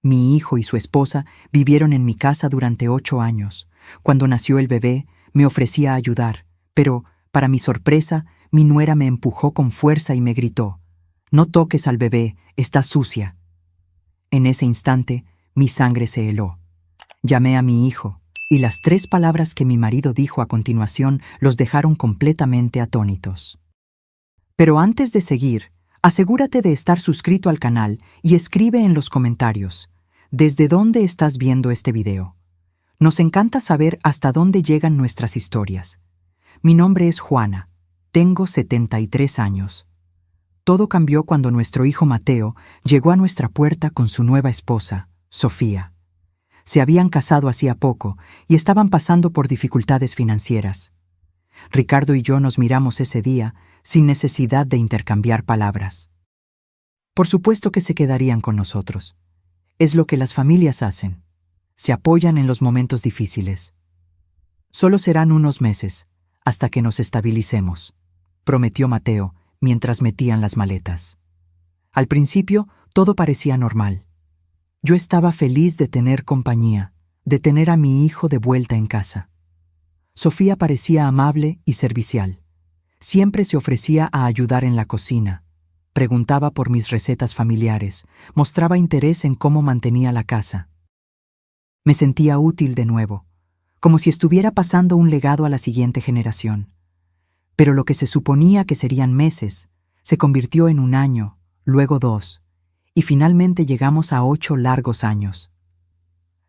Mi hijo y su esposa vivieron en mi casa durante 8 años. Cuando nació el bebé, me ofrecía ayudar, pero, para mi sorpresa, mi nuera me empujó con fuerza y me gritó: «No toques al bebé, está sucia». En ese instante, mi sangre se heló. Llamé a mi hijo, y las 3 palabras que mi marido dijo a continuación los dejaron completamente atónitos. Pero antes de seguir, asegúrate de estar suscrito al canal y escribe en los comentarios ¿desde dónde estás viendo este video? Nos encanta saber hasta dónde llegan nuestras historias. Mi nombre es Juana, tengo 73 años. Todo cambió cuando nuestro hijo Mateo llegó a nuestra puerta con su nueva esposa, Sofía. Se habían casado hacía poco y estaban pasando por dificultades financieras. Ricardo y yo nos miramos ese día sin necesidad de intercambiar palabras. Por supuesto que se quedarían con nosotros. Es lo que las familias hacen. Se apoyan en los momentos difíciles. Solo serán unos meses, hasta que nos estabilicemos, prometió Mateo mientras metían las maletas. Al principio, todo parecía normal. Yo estaba feliz de tener compañía, de tener a mi hijo de vuelta en casa. Sofía parecía amable y servicial. Siempre se ofrecía a ayudar en la cocina. Preguntaba por mis recetas familiares, mostraba interés en cómo mantenía la casa. Me sentía útil de nuevo, como si estuviera pasando un legado a la siguiente generación. Pero lo que se suponía que serían meses, se convirtió en 1 año, luego 2, y finalmente llegamos a 8 largos años.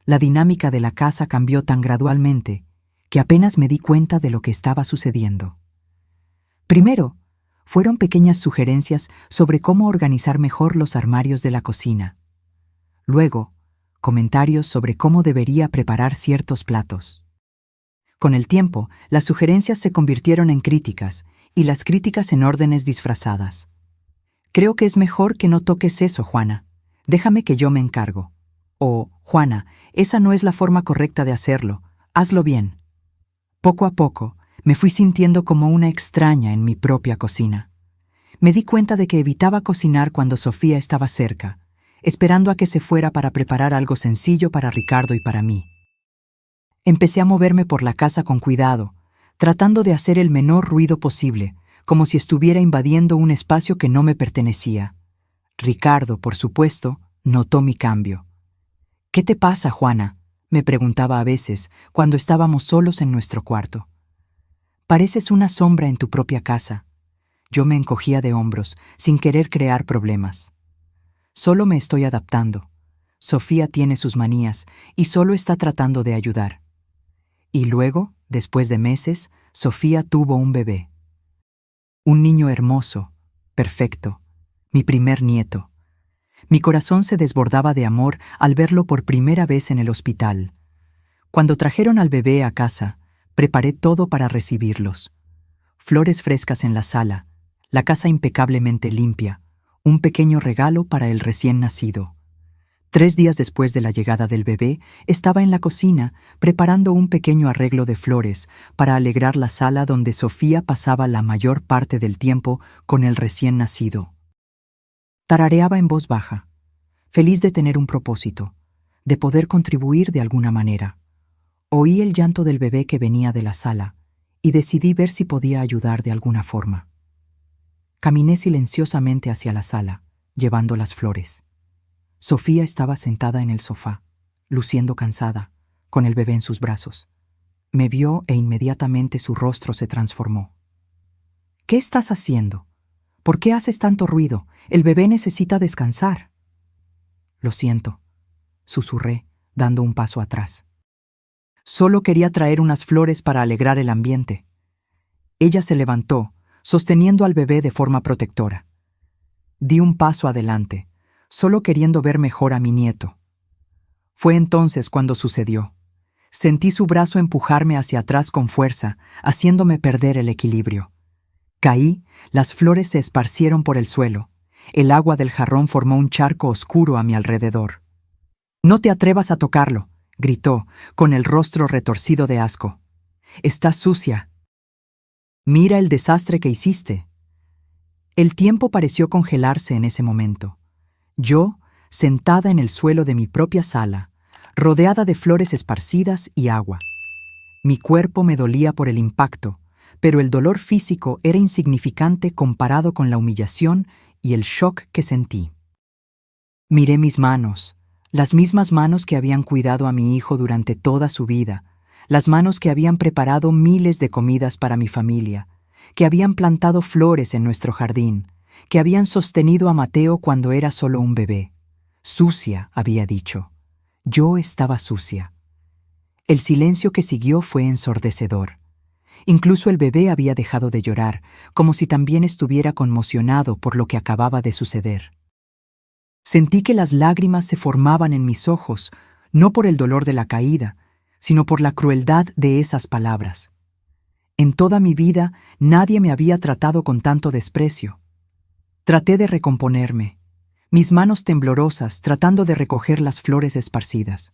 La dinámica de la casa cambió tan gradualmente que apenas me di cuenta de lo que estaba sucediendo. Primero, fueron pequeñas sugerencias sobre cómo organizar mejor los armarios de la cocina. Luego, comentarios sobre cómo debería preparar ciertos platos. Con el tiempo, las sugerencias se convirtieron en críticas y las críticas en órdenes disfrazadas. «Creo que es mejor que no toques eso, Juana. Déjame que yo me encargo». O «Juana, esa no es la forma correcta de hacerlo. Hazlo bien». Poco a poco, me fui sintiendo como una extraña en mi propia cocina. Me di cuenta de que evitaba cocinar cuando Sofía estaba cerca, esperando a que se fuera para preparar algo sencillo para Ricardo y para mí. Empecé a moverme por la casa con cuidado, tratando de hacer el menor ruido posible, como si estuviera invadiendo un espacio que no me pertenecía. Ricardo, por supuesto, notó mi cambio. «¿Qué te pasa, Juana?», me preguntaba a veces cuando estábamos solos en nuestro cuarto. «Pareces una sombra en tu propia casa». Yo me encogía de hombros, sin querer crear problemas. «Solo me estoy adaptando. Sofía tiene sus manías y solo está tratando de ayudar». Y luego, después de meses, Sofía tuvo un bebé. Un niño hermoso, perfecto, mi primer nieto. Mi corazón se desbordaba de amor al verlo por primera vez en el hospital. Cuando trajeron al bebé a casa, preparé todo para recibirlos. Flores frescas en la sala, la casa impecablemente limpia, un pequeño regalo para el recién nacido. 3 días después de la llegada del bebé, estaba en la cocina preparando un pequeño arreglo de flores para alegrar la sala donde Sofía pasaba la mayor parte del tiempo con el recién nacido. Tarareaba en voz baja, feliz de tener un propósito, de poder contribuir de alguna manera. Oí el llanto del bebé que venía de la sala y decidí ver si podía ayudar de alguna forma. Caminé silenciosamente hacia la sala, llevando las flores. Sofía estaba sentada en el sofá, luciendo cansada, con el bebé en sus brazos. Me vio e inmediatamente su rostro se transformó. «¿Qué estás haciendo? ¿Por qué haces tanto ruido? El bebé necesita descansar». «Lo siento», susurré, dando un paso atrás. «Solo quería traer unas flores para alegrar el ambiente». Ella se levantó, sosteniendo al bebé de forma protectora. Di un paso adelante, solo queriendo ver mejor a mi nieto. Fue entonces cuando sucedió. Sentí su brazo empujarme hacia atrás con fuerza, haciéndome perder el equilibrio. Caí, las flores se esparcieron por el suelo. El agua del jarrón formó un charco oscuro a mi alrededor. «No te atrevas a tocarlo», gritó, con el rostro retorcido de asco. «Estás sucia. Mira el desastre que hiciste». El tiempo pareció congelarse en ese momento. Yo, sentada en el suelo de mi propia sala, rodeada de flores esparcidas y agua. Mi cuerpo me dolía por el impacto, pero el dolor físico era insignificante comparado con la humillación y el shock que sentí. Miré mis manos, las mismas manos que habían cuidado a mi hijo durante toda su vida, las manos que habían preparado miles de comidas para mi familia, que habían plantado flores en nuestro jardín, que habían sostenido a Mateo cuando era solo un bebé. Sucia, había dicho. Yo estaba sucia. El silencio que siguió fue ensordecedor. Incluso el bebé había dejado de llorar, como si también estuviera conmocionado por lo que acababa de suceder. Sentí que las lágrimas se formaban en mis ojos, no por el dolor de la caída, sino por la crueldad de esas palabras. En toda mi vida nadie me había tratado con tanto desprecio. Traté de recomponerme, mis manos temblorosas tratando de recoger las flores esparcidas.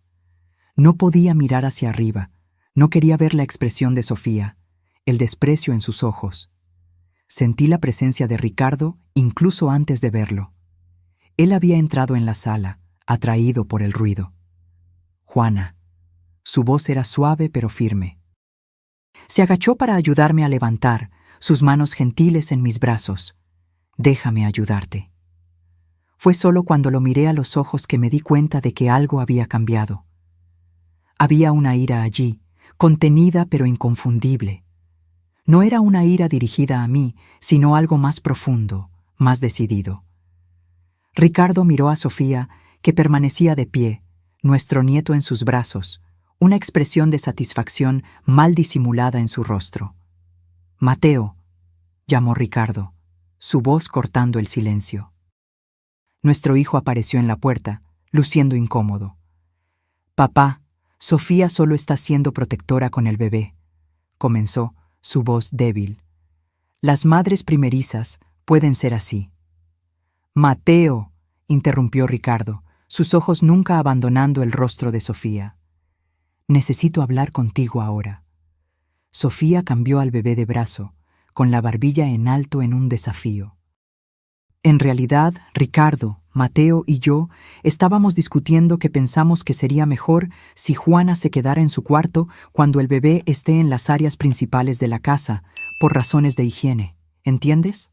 No podía mirar hacia arriba, no quería ver la expresión de Sofía, el desprecio en sus ojos. Sentí la presencia de Ricardo incluso antes de verlo. Él había entrado en la sala, atraído por el ruido. Juana. Su voz era suave pero firme. Se agachó para ayudarme a levantar, sus manos gentiles en mis brazos. Déjame ayudarte. Fue solo cuando lo miré a los ojos que me di cuenta de que algo había cambiado. Había una ira allí, contenida pero inconfundible. No era una ira dirigida a mí, sino algo más profundo, más decidido. Ricardo miró a Sofía, que permanecía de pie, nuestro nieto en sus brazos, una expresión de satisfacción mal disimulada en su rostro. «Mateo», llamó Ricardo, su voz cortando el silencio. Nuestro hijo apareció en la puerta, luciendo incómodo. «Papá, Sofía solo está siendo protectora con el bebé», comenzó, su voz débil. «Las madres primerizas pueden ser así». «Mateo», interrumpió Ricardo, sus ojos nunca abandonando el rostro de Sofía. «Necesito hablar contigo ahora». Sofía cambió al bebé de brazo, con la barbilla en alto en un desafío. En realidad, Ricardo, Mateo y yo estábamos discutiendo que pensamos que sería mejor si Juana se quedara en su cuarto cuando el bebé esté en las áreas principales de la casa, por razones de higiene. ¿Entiendes?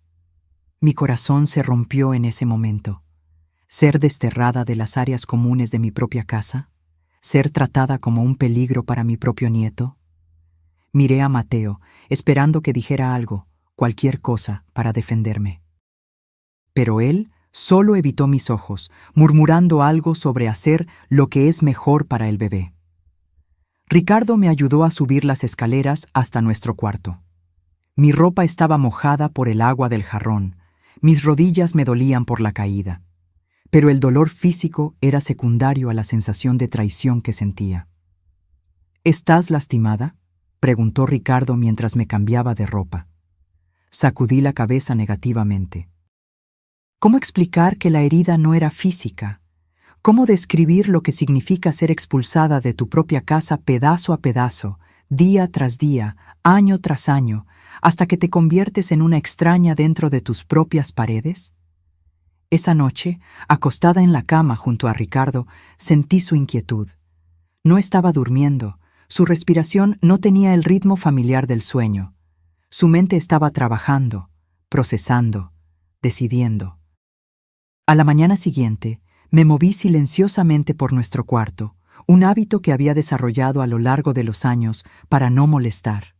Mi corazón se rompió en ese momento. Ser desterrada de las áreas comunes de mi propia casa, ser tratada como un peligro para mi propio nieto. Miré a Mateo, esperando que dijera algo, cualquier cosa, para defenderme. Pero él solo evitó mis ojos, murmurando algo sobre hacer lo que es mejor para el bebé. Ricardo me ayudó a subir las escaleras hasta nuestro cuarto. Mi ropa estaba mojada por el agua del jarrón, mis rodillas me dolían por la caída, pero el dolor físico era secundario a la sensación de traición que sentía. «¿Estás lastimada?», preguntó Ricardo mientras me cambiaba de ropa. Sacudí la cabeza negativamente. ¿Cómo explicar que la herida no era física? ¿Cómo describir lo que significa ser expulsada de tu propia casa pedazo a pedazo, día tras día, año tras año, hasta que te conviertes en una extraña dentro de tus propias paredes? Esa noche, acostada en la cama junto a Ricardo, sentí su inquietud. No estaba durmiendo, su respiración no tenía el ritmo familiar del sueño. Su mente estaba trabajando, procesando, decidiendo. A la mañana siguiente, me moví silenciosamente por nuestro cuarto, un hábito que había desarrollado a lo largo de los años para no molestar.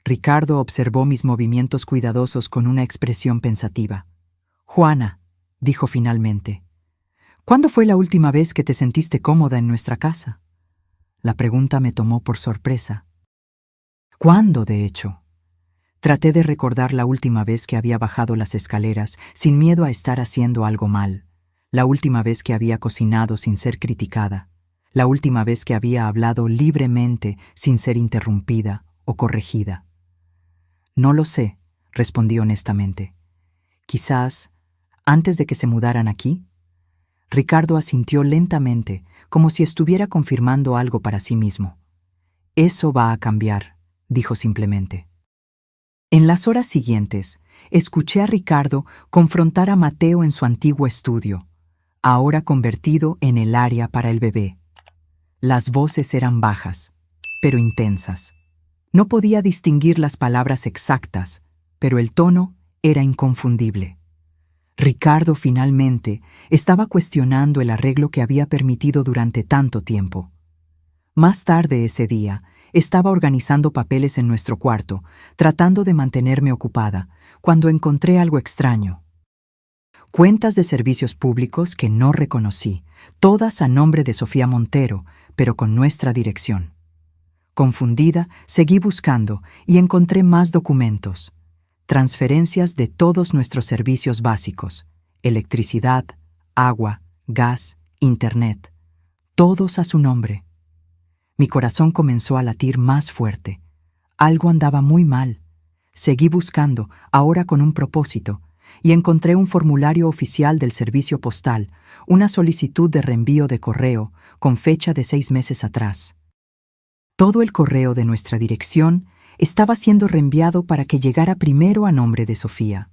Ricardo observó mis movimientos cuidadosos con una expresión pensativa. «Juana», dijo finalmente, «¿cuándo fue la última vez que te sentiste cómoda en nuestra casa?» La pregunta me tomó por sorpresa. ¿Cuándo, de hecho? Traté de recordar la última vez que había bajado las escaleras sin miedo a estar haciendo algo mal, la última vez que había cocinado sin ser criticada, la última vez que había hablado libremente sin ser interrumpida o corregida. «No lo sé», respondí honestamente. «Quizás antes de que se mudaran aquí». Ricardo asintió lentamente, como si estuviera confirmando algo para sí mismo. «Eso va a cambiar», dijo simplemente. En las horas siguientes, escuché a Ricardo confrontar a Mateo en su antiguo estudio. ahora convertido en el área para el bebé. Las voces eran bajas, pero intensas. No podía distinguir las palabras exactas, pero el tono era inconfundible. Ricardo finalmente estaba cuestionando el arreglo que había permitido durante tanto tiempo. Más tarde ese día, estaba organizando papeles en nuestro cuarto, tratando de mantenerme ocupada, cuando encontré algo extraño. Cuentas de servicios públicos que no reconocí, todas a nombre de Sofía Montero, pero con nuestra dirección. Confundida, seguí buscando y encontré más documentos. Transferencias de todos nuestros servicios básicos: electricidad, agua, gas, internet, todos a su nombre. Mi corazón comenzó a latir más fuerte. Algo andaba muy mal. Seguí buscando, ahora con un propósito, y encontré un formulario oficial del servicio postal, una solicitud de reenvío de correo, con fecha de 6 meses atrás. Todo el correo de nuestra dirección estaba siendo reenviado para que llegara primero a nombre de Sofía.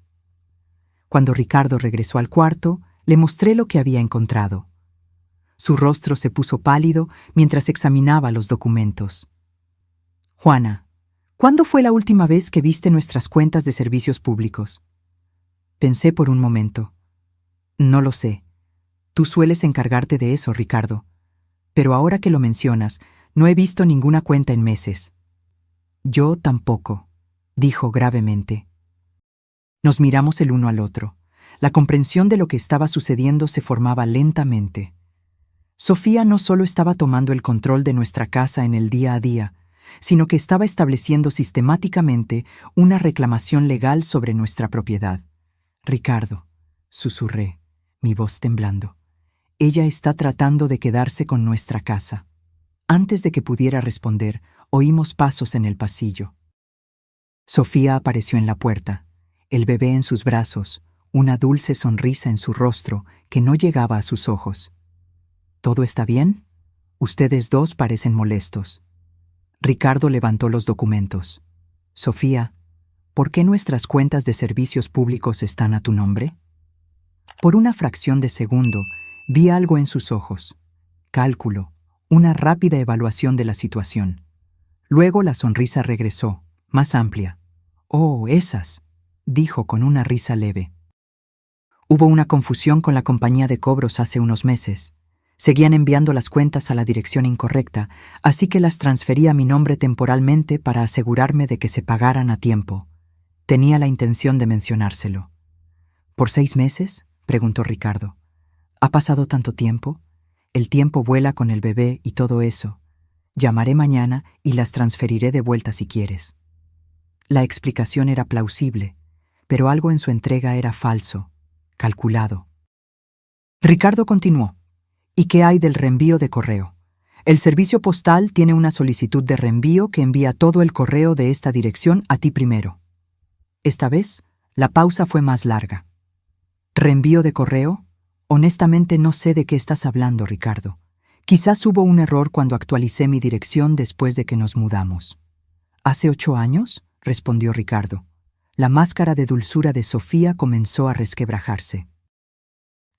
Cuando Ricardo regresó al cuarto, le mostré lo que había encontrado. Su rostro se puso pálido mientras examinaba los documentos. «Juana, ¿cuándo fue la última vez que viste nuestras cuentas de servicios públicos?» Pensé por un momento. «No lo sé. Tú sueles encargarte de eso, Ricardo. Pero ahora que lo mencionas, no he visto ninguna cuenta en meses». «Yo tampoco», dijo gravemente. Nos miramos el uno al otro. La comprensión de lo que estaba sucediendo se formaba lentamente. Sofía no solo estaba tomando el control de nuestra casa en el día a día, sino que estaba estableciendo sistemáticamente una reclamación legal sobre nuestra propiedad. «Ricardo», susurré, mi voz temblando, «ella está tratando de quedarse con nuestra casa». Antes de que pudiera responder, oímos pasos en el pasillo. Sofía apareció en la puerta, el bebé en sus brazos, una dulce sonrisa en su rostro que no llegaba a sus ojos. «¿Todo está bien? Ustedes dos parecen molestos». Ricardo levantó los documentos. «Sofía, ¿por qué nuestras cuentas de servicios públicos están a tu nombre?» Por una fracción de segundo, vi algo en sus ojos. Cálculo, una rápida evaluación de la situación. Luego la sonrisa regresó, más amplia. «Oh, esas», dijo con una risa leve. «Hubo una confusión con la compañía de cobros hace unos meses. Seguían enviando las cuentas a la dirección incorrecta, así que las transferí a mi nombre temporalmente para asegurarme de que se pagaran a tiempo. Tenía la intención de mencionárselo». «¿Por 6 meses?» preguntó Ricardo. «¿Ha pasado tanto tiempo? El tiempo vuela con el bebé y todo eso. Llamaré mañana y las transferiré de vuelta si quieres». La explicación era plausible, pero algo en su entrega era falso, calculado. Ricardo continuó. «¿Y qué hay del reenvío de correo? El servicio postal tiene una solicitud de reenvío que envía todo el correo de esta dirección a ti primero». Esta vez, la pausa fue más larga. «¿Reenvío de correo? Honestamente no sé de qué estás hablando, Ricardo. Quizás hubo un error cuando actualicé mi dirección después de que nos mudamos». «¿Hace 8 años?» respondió Ricardo. La máscara de dulzura de Sofía comenzó a resquebrajarse.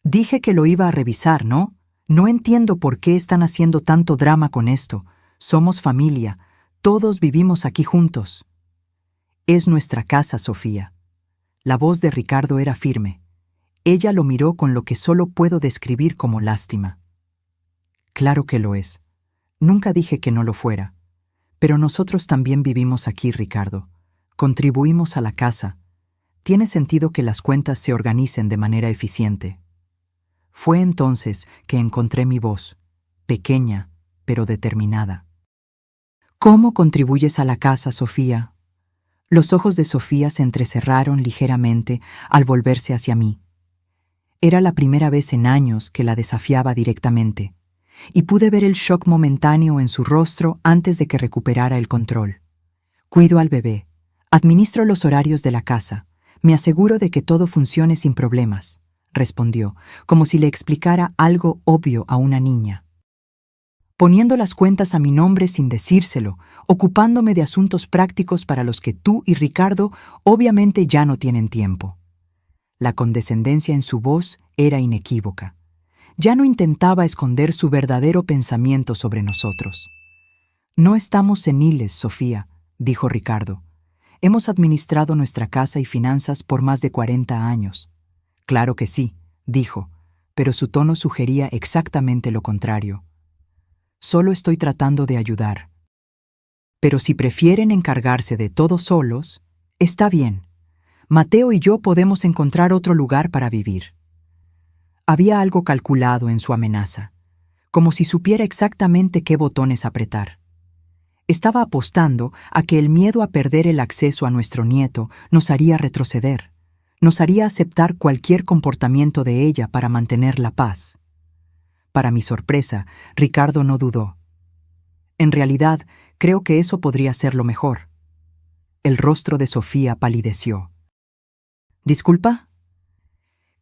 «Dije que lo iba a revisar, ¿no? No entiendo por qué están haciendo tanto drama con esto. Somos familia. Todos vivimos aquí juntos». «Es nuestra casa, Sofía». La voz de Ricardo era firme. Ella lo miró con lo que solo puedo describir como lástima. «Claro que lo es. Nunca dije que no lo fuera. Pero nosotros también vivimos aquí, Ricardo. Contribuimos a la casa. Tiene sentido que las cuentas se organicen de manera eficiente». Fue entonces que encontré mi voz, pequeña, pero determinada. «¿Cómo contribuyes a la casa, Sofía?» Los ojos de Sofía se entrecerraron ligeramente al volverse hacia mí. Era la primera vez en años que la desafiaba directamente, y pude ver el shock momentáneo en su rostro antes de que recuperara el control. «Cuido al bebé, administro los horarios de la casa, me aseguro de que todo funcione sin problemas», respondió, como si le explicara algo obvio a una niña. «Poniendo las cuentas a mi nombre sin decírselo, ocupándome de asuntos prácticos para los que tú y Ricardo obviamente ya no tienen tiempo». La condescendencia en su voz era inequívoca. Ya no intentaba esconder su verdadero pensamiento sobre nosotros. No estamos seniles, Sofía, dijo Ricardo. Hemos administrado nuestra casa y finanzas por más de 40 años. Claro que sí, dijo, pero su tono sugería exactamente lo contrario. Solo estoy tratando de ayudar. Pero si prefieren encargarse de todo solos, está bien. Mateo y yo podemos encontrar otro lugar para vivir. Había algo calculado en su amenaza, como si supiera exactamente qué botones apretar. Estaba apostando a que el miedo a perder el acceso a nuestro nieto nos haría retroceder, nos haría aceptar cualquier comportamiento de ella para mantener la paz. Para mi sorpresa, Ricardo no dudó. En realidad, creo que eso podría ser lo mejor. El rostro de Sofía palideció. ¿Disculpa?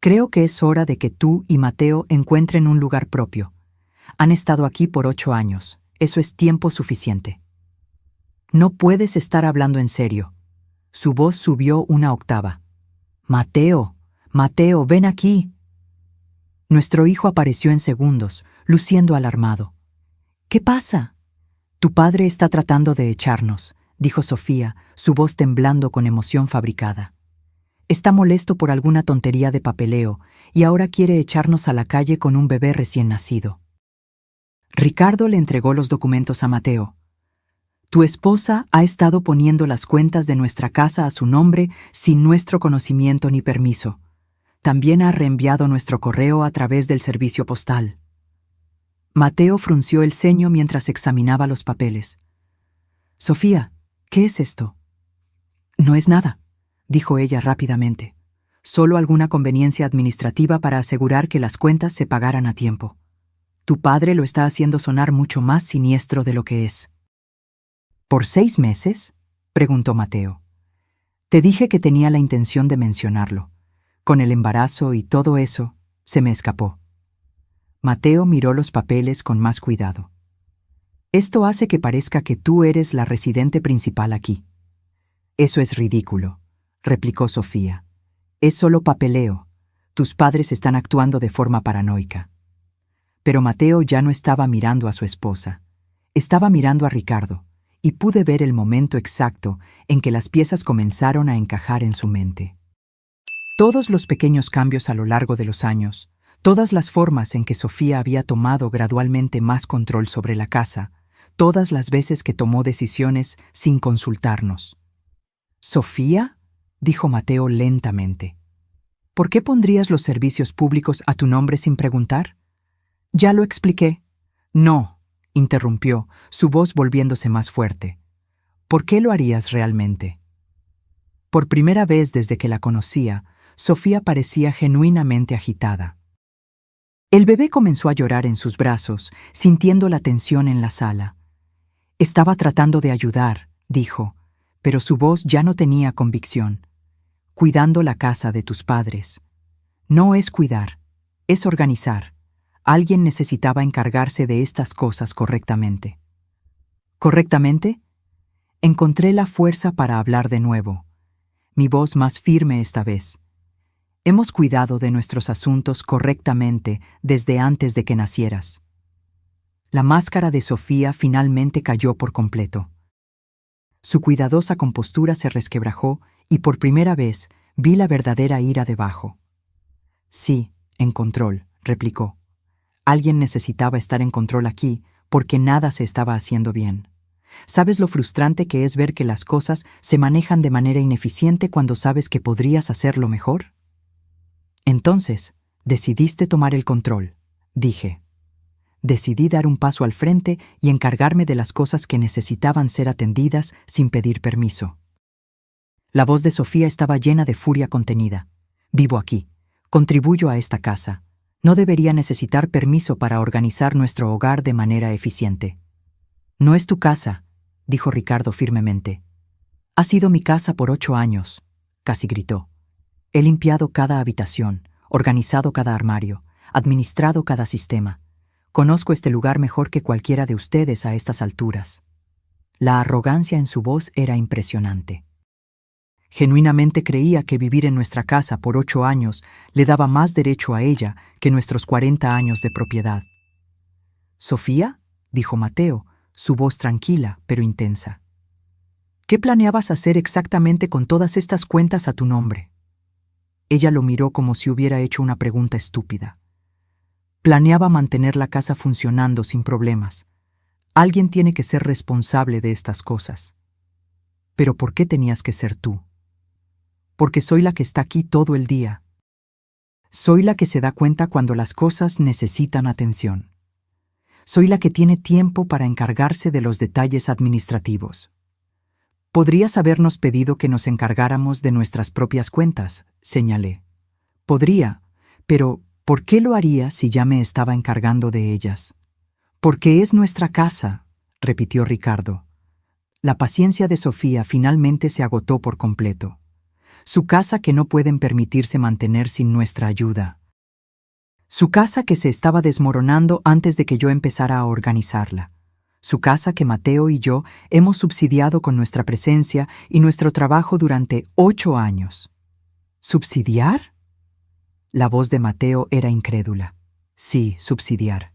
Creo que es hora de que tú y Mateo encuentren un lugar propio. Han estado aquí por 8 años. Eso es tiempo suficiente. No puedes estar hablando en serio. Su voz subió una octava. Mateo, Mateo, ven aquí. Nuestro hijo apareció en segundos, luciendo alarmado. ¿Qué pasa? Tu padre está tratando de echarnos, dijo Sofía, su voz temblando con emoción fabricada. Está molesto por alguna tontería de papeleo y ahora quiere echarnos a la calle con un bebé recién nacido. Ricardo le entregó los documentos a Mateo. Tu esposa ha estado poniendo las cuentas de nuestra casa a su nombre sin nuestro conocimiento ni permiso. También ha reenviado nuestro correo a través del servicio postal. Mateo frunció el ceño mientras examinaba los papeles. Sofía, ¿qué es esto? No es nada, dijo ella rápidamente. Solo alguna conveniencia administrativa para asegurar que las cuentas se pagaran a tiempo. Tu padre lo está haciendo sonar mucho más siniestro de lo que es. ¿Por 6 meses? Preguntó Mateo. Te dije que tenía la intención de mencionarlo. Con el embarazo y todo eso, se me escapó. Mateo miró los papeles con más cuidado. Esto hace que parezca que tú eres la residente principal aquí. Eso es ridículo, replicó Sofía. Es solo papeleo. Tus padres están actuando de forma paranoica. Pero Mateo ya no estaba mirando a su esposa. Estaba mirando a Ricardo, y pude ver el momento exacto en que las piezas comenzaron a encajar en su mente. Todos los pequeños cambios a lo largo de los años, todas las formas en que Sofía había tomado gradualmente más control sobre la casa, todas las veces que tomó decisiones sin consultarnos. ¿Sofía? Dijo Mateo lentamente. ¿Por qué pondrías los servicios públicos a tu nombre sin preguntar? Ya lo expliqué. No, interrumpió, su voz volviéndose más fuerte. ¿Por qué lo harías realmente? Por primera vez desde que la conocía, Sofía parecía genuinamente agitada. El bebé comenzó a llorar en sus brazos, sintiendo la tensión en la sala. Estaba tratando de ayudar, dijo, pero su voz ya no tenía convicción. Cuidando la casa de tus padres. No es cuidar, es organizar. Alguien necesitaba encargarse de estas cosas correctamente. ¿Correctamente? Encontré la fuerza para hablar de nuevo. Mi voz más firme esta vez. Hemos cuidado de nuestros asuntos correctamente desde antes de que nacieras. La máscara de Sofía finalmente cayó por completo. Su cuidadosa compostura se resquebrajó y por primera vez vi la verdadera ira debajo. Sí, en control, replicó. Alguien necesitaba estar en control aquí porque nada se estaba haciendo bien. ¿Sabes lo frustrante que es ver que las cosas se manejan de manera ineficiente cuando sabes que podrías hacerlo mejor? Entonces, decidiste tomar el control, dije. Decidí dar un paso al frente y encargarme de las cosas que necesitaban ser atendidas sin pedir permiso. La voz de Sofía estaba llena de furia contenida. Vivo aquí. Contribuyo a esta casa. No debería necesitar permiso para organizar nuestro hogar de manera eficiente. No es tu casa, dijo Ricardo firmemente. Ha sido mi casa por 8 años, casi gritó. He limpiado cada habitación, organizado cada armario, administrado cada sistema. Conozco este lugar mejor que cualquiera de ustedes a estas alturas. La arrogancia en su voz era impresionante. Genuinamente creía que vivir en nuestra casa por 8 años le daba más derecho a ella que nuestros 40 años de propiedad. «¿Sofía?», dijo Mateo, su voz tranquila pero intensa. «¿Qué planeabas hacer exactamente con todas estas cuentas a tu nombre?». Ella lo miró como si hubiera hecho una pregunta estúpida. «Planeaba mantener la casa funcionando sin problemas. Alguien tiene que ser responsable de estas cosas». «¿Pero por qué tenías que ser tú?». «Porque soy la que está aquí todo el día. Soy la que se da cuenta cuando las cosas necesitan atención. Soy la que tiene tiempo para encargarse de los detalles administrativos». «Podrías habernos pedido que nos encargáramos de nuestras propias cuentas», señalé. «Podría, pero ¿por qué lo haría si ya me estaba encargando de ellas?». «Porque es nuestra casa», repitió Ricardo. La paciencia de Sofía finalmente se agotó por completo. Su casa que no pueden permitirse mantener sin nuestra ayuda. Su casa que se estaba desmoronando antes de que yo empezara a organizarla. Su casa que Mateo y yo hemos subsidiado con nuestra presencia y nuestro trabajo durante 8 años. ¿Subsidiar? La voz de Mateo era incrédula. Sí, subsidiar.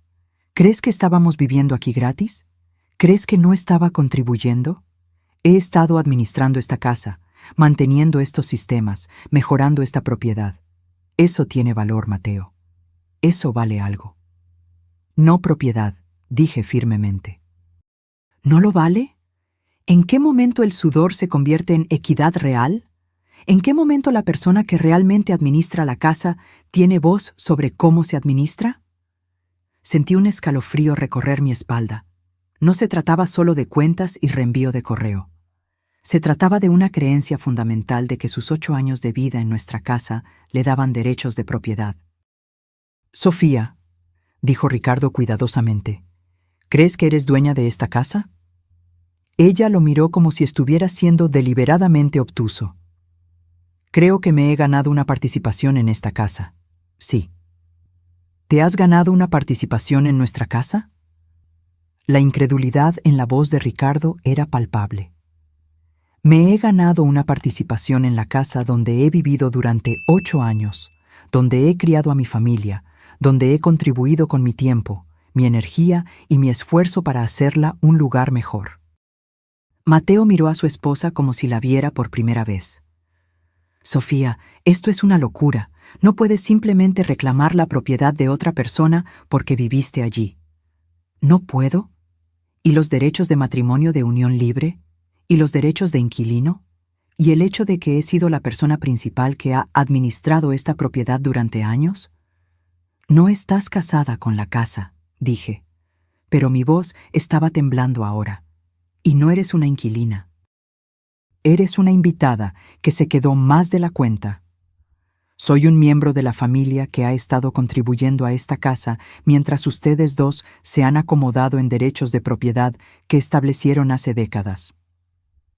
¿Crees que estábamos viviendo aquí gratis? ¿Crees que no estaba contribuyendo? He estado administrando esta casa, manteniendo estos sistemas, mejorando esta propiedad. Eso tiene valor, Mateo. Eso vale algo. No propiedad, dije firmemente. ¿No lo vale? ¿En qué momento el sudor se convierte en equidad real? ¿En qué momento la persona que realmente administra la casa tiene voz sobre cómo se administra? Sentí un escalofrío recorrer mi espalda. No se trataba solo de cuentas y reenvío de correo. Se trataba de una creencia fundamental de que sus 8 años de vida en nuestra casa le daban derechos de propiedad. «Sofía», dijo Ricardo cuidadosamente, «¿crees que eres dueña de esta casa?». Ella lo miró como si estuviera siendo deliberadamente obtuso. «Creo que me he ganado una participación en esta casa. Sí». «¿Te has ganado una participación en nuestra casa?». La incredulidad en la voz de Ricardo era palpable. «Me he ganado una participación en la casa donde he vivido durante 8 años, donde he criado a mi familia, donde he contribuido con mi tiempo, mi energía y mi esfuerzo para hacerla un lugar mejor». Mateo miró a su esposa como si la viera por primera vez. «Sofía, esto es una locura. No puedes simplemente reclamar la propiedad de otra persona porque viviste allí». «¿No puedo? ¿Y los derechos de matrimonio de unión libre? ¿Y los derechos de inquilino? ¿Y el hecho de que he sido la persona principal que ha administrado esta propiedad durante años?». «No estás casada con la casa», dije, pero mi voz estaba temblando ahora. «Y no eres una inquilina. Eres una invitada que se quedó más de la cuenta. Soy un miembro de la familia que ha estado contribuyendo a esta casa mientras ustedes dos se han acomodado en derechos de propiedad que establecieron hace décadas».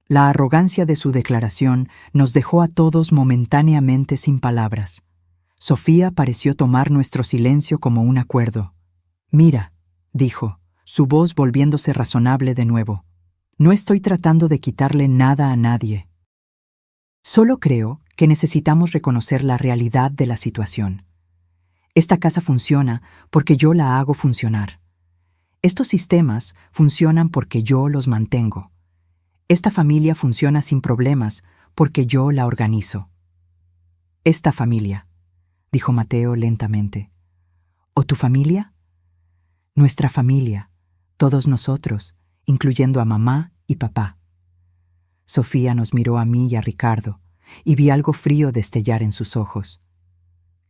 La arrogancia de su declaración nos dejó a todos momentáneamente sin palabras. Sofía pareció tomar nuestro silencio como un acuerdo. «Mira», dijo, su voz volviéndose razonable de nuevo, «no estoy tratando de quitarle nada a nadie. Solo creo que necesitamos reconocer la realidad de la situación. Esta casa funciona porque yo la hago funcionar. Estos sistemas funcionan porque yo los mantengo. Esta familia funciona sin problemas porque yo la organizo». «Esta familia», dijo Mateo lentamente. «¿O tu familia?». «Nuestra familia, todos nosotros, incluyendo a mamá y papá». Sofía nos miró a mí y a Ricardo, y vi algo frío destellar en sus ojos.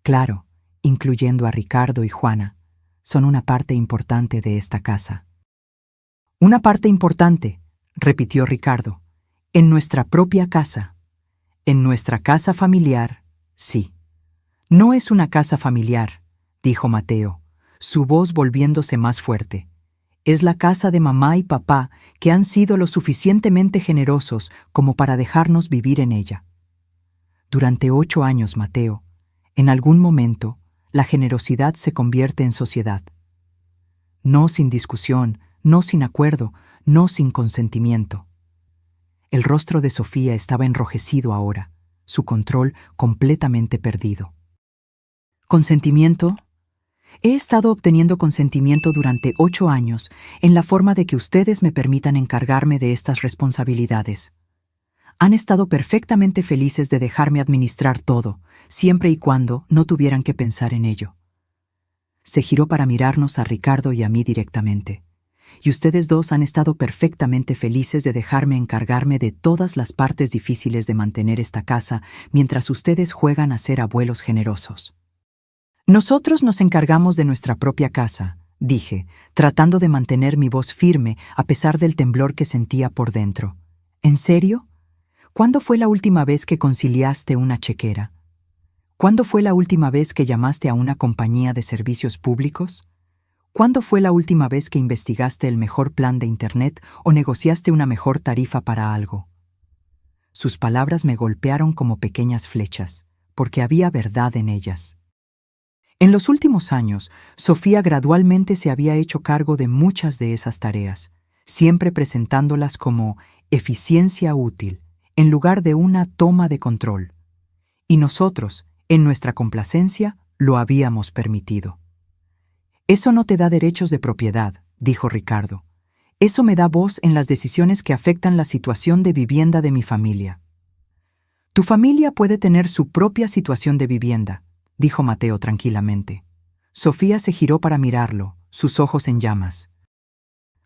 «Claro, incluyendo a Ricardo y Juana, son una parte importante de esta casa». «Una parte importante», repitió Ricardo, «en nuestra propia casa. En nuestra casa familiar, sí». «No es una casa familiar», dijo Mateo, su voz volviéndose más fuerte. «Es la casa de mamá y papá que han sido lo suficientemente generosos como para dejarnos vivir en ella. Durante 8 años, Mateo, en algún momento, la generosidad se convierte en sociedad. No sin discusión, no sin acuerdo, no sin consentimiento. El rostro de Sofía estaba enrojecido ahora, su control completamente perdido. ¿Consentimiento? He estado obteniendo consentimiento durante 8 años en la forma de que ustedes me permitan encargarme de estas responsabilidades. Han estado perfectamente felices de dejarme administrar todo, siempre y cuando no tuvieran que pensar en ello. Se giró para mirarnos a Ricardo y a mí directamente. Y ustedes dos han estado perfectamente felices de dejarme encargarme de todas las partes difíciles de mantener esta casa mientras ustedes juegan a ser abuelos generosos. Nosotros nos encargamos de nuestra propia casa, dije, tratando de mantener mi voz firme a pesar del temblor que sentía por dentro. ¿En serio? ¿Cuándo fue la última vez que conciliaste una chequera? ¿Cuándo fue la última vez que llamaste a una compañía de servicios públicos? ¿Cuándo fue la última vez que investigaste el mejor plan de Internet o negociaste una mejor tarifa para algo? Sus palabras me golpearon como pequeñas flechas, porque había verdad en ellas. En los últimos años, Sofía gradualmente se había hecho cargo de muchas de esas tareas, siempre presentándolas como eficiencia útil, en lugar de una toma de control. Y nosotros, en nuestra complacencia, lo habíamos permitido. Eso no te da derechos de propiedad, dijo Ricardo. Eso me da voz en las decisiones que afectan la situación de vivienda de mi familia. Tu familia puede tener su propia situación de vivienda, dijo Mateo tranquilamente. Sofía se giró para mirarlo, sus ojos en llamas.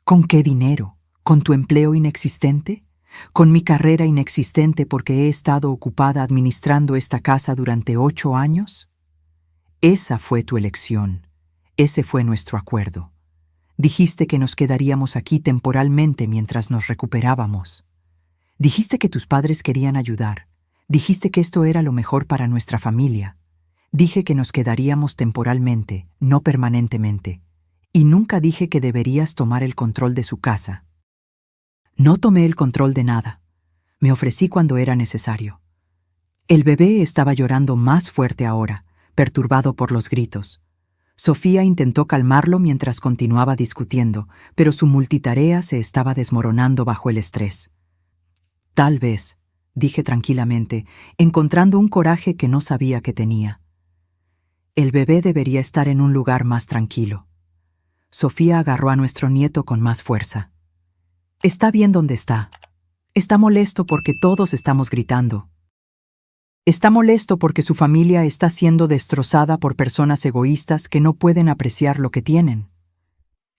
¿Con qué dinero? ¿Con tu empleo inexistente? ¿Con mi carrera inexistente porque he estado ocupada administrando esta casa durante 8 años? Esa fue tu elección. Ese fue nuestro acuerdo. Dijiste que nos quedaríamos aquí temporalmente mientras nos recuperábamos. Dijiste que tus padres querían ayudar. Dijiste que esto era lo mejor para nuestra familia. Dije que nos quedaríamos temporalmente, no permanentemente. Y nunca dije que deberías tomar el control de su casa. No tomé el control de nada. Me ofrecí cuando era necesario. El bebé estaba llorando más fuerte ahora, perturbado por los gritos. Sofía intentó calmarlo mientras continuaba discutiendo, pero su multitarea se estaba desmoronando bajo el estrés. Tal vez, dije tranquilamente, encontrando un coraje que no sabía que tenía. El bebé debería estar en un lugar más tranquilo. Sofía agarró a nuestro nieto con más fuerza. Está bien donde está. Está molesto porque todos estamos gritando. Está molesto porque su familia está siendo destrozada por personas egoístas que no pueden apreciar lo que tienen.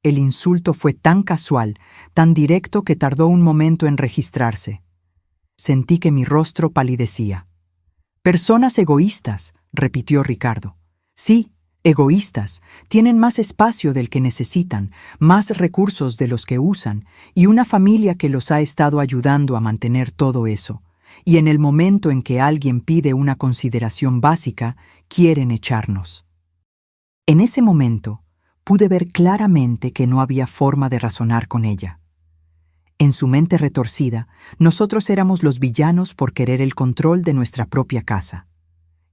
El insulto fue tan casual, tan directo que tardó un momento en registrarse. Sentí que mi rostro palidecía. Personas egoístas, repitió Ricardo. Sí, egoístas, tienen más espacio del que necesitan, más recursos de los que usan, y una familia que los ha estado ayudando a mantener todo eso. Y en el momento en que alguien pide una consideración básica, quieren echarnos. En ese momento, pude ver claramente que no había forma de razonar con ella. En su mente retorcida, nosotros éramos los villanos por querer el control de nuestra propia casa.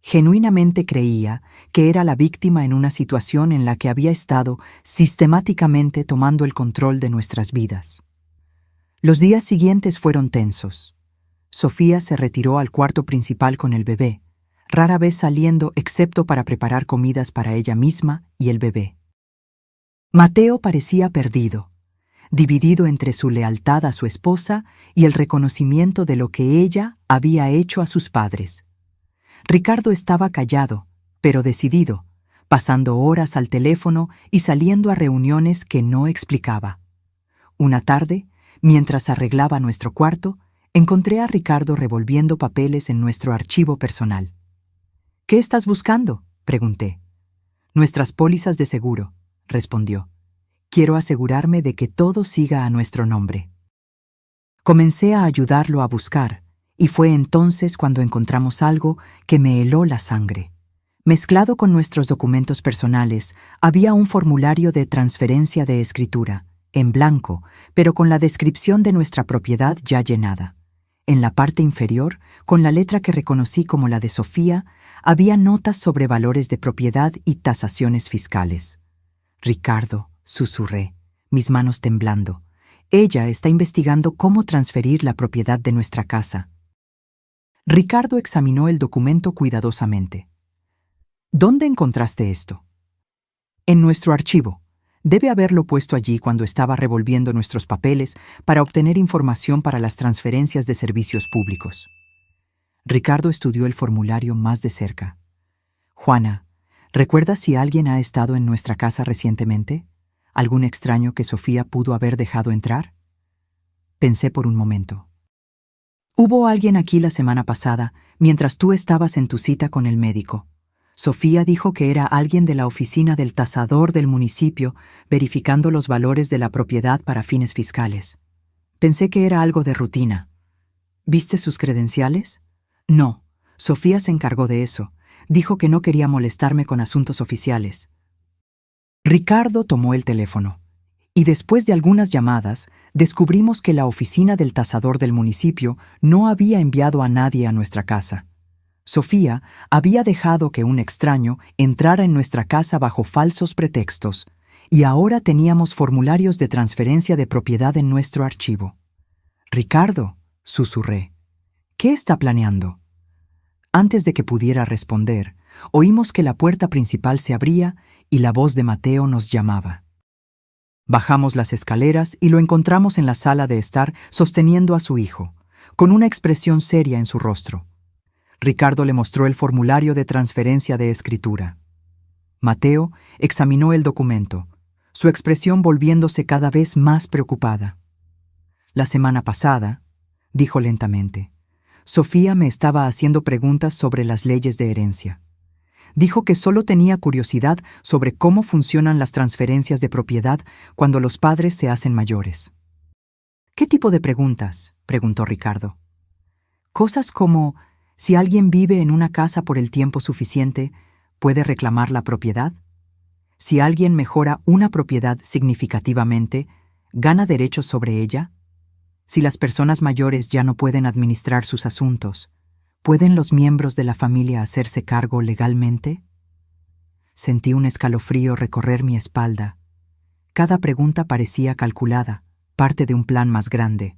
Genuinamente creía que era la víctima en una situación en la que había estado sistemáticamente tomando el control de nuestras vidas. Los días siguientes fueron tensos. Sofía se retiró al cuarto principal con el bebé, rara vez saliendo excepto para preparar comidas para ella misma y el bebé. Mateo parecía perdido, dividido entre su lealtad a su esposa y el reconocimiento de lo que ella había hecho a sus padres. Ricardo estaba callado, pero decidido, pasando horas al teléfono y saliendo a reuniones que no explicaba. Una tarde, mientras arreglaba nuestro cuarto, encontré a Ricardo revolviendo papeles en nuestro archivo personal. ¿Qué estás buscando?, pregunté. Nuestras pólizas de seguro, respondió. Quiero asegurarme de que todo siga a nuestro nombre. Comencé a ayudarlo a buscar, y fue entonces cuando encontramos algo que me heló la sangre. Mezclado con nuestros documentos personales, había un formulario de transferencia de escritura, en blanco, pero con la descripción de nuestra propiedad ya llenada. En la parte inferior, con la letra que reconocí como la de Sofía, había notas sobre valores de propiedad y tasaciones fiscales. Ricardo, susurré, mis manos temblando, Ella está investigando cómo transferir la propiedad de nuestra casa. Ricardo examinó el documento cuidadosamente. ¿Dónde encontraste esto? En nuestro archivo. Debe haberlo puesto allí cuando estaba revolviendo nuestros papeles para obtener información para las transferencias de servicios públicos. Ricardo estudió el formulario más de cerca. Juana, ¿recuerdas si alguien ha estado en nuestra casa recientemente? ¿Algún extraño que Sofía pudo haber dejado entrar? Pensé por un momento. Hubo alguien aquí la semana pasada, mientras tú estabas en tu cita con el médico. Sofía dijo que era alguien de la oficina del tasador del municipio, verificando los valores de la propiedad para fines fiscales. Pensé que era algo de rutina. ¿Viste sus credenciales? No, Sofía se encargó de eso. Dijo que no quería molestarme con asuntos oficiales. Ricardo tomó el teléfono, y después de algunas llamadas, descubrimos que la oficina del tasador del municipio no había enviado a nadie a nuestra casa. Sofía había dejado que un extraño entrara en nuestra casa bajo falsos pretextos, y ahora teníamos formularios de transferencia de propiedad en nuestro archivo. Ricardo, susurré, ¿qué está planeando? Antes de que pudiera responder, oímos que la puerta principal se abría y la voz de Mateo nos llamaba. Bajamos las escaleras y lo encontramos en la sala de estar sosteniendo a su hijo, con una expresión seria en su rostro. Ricardo le mostró el formulario de transferencia de escritura. Mateo examinó el documento, su expresión volviéndose cada vez más preocupada. La semana pasada, dijo lentamente, Sofía me estaba haciendo preguntas sobre las leyes de herencia. Dijo que solo tenía curiosidad sobre cómo funcionan las transferencias de propiedad cuando los padres se hacen mayores. ¿Qué tipo de preguntas?, preguntó Ricardo. Cosas como, si alguien vive en una casa por el tiempo suficiente, ¿puede reclamar la propiedad? Si alguien mejora una propiedad significativamente, ¿gana derechos sobre ella? Si las personas mayores ya no pueden administrar sus asuntos, ¿pueden los miembros de la familia hacerse cargo legalmente? Sentí un escalofrío recorrer mi espalda. Cada pregunta parecía calculada, parte de un plan más grande.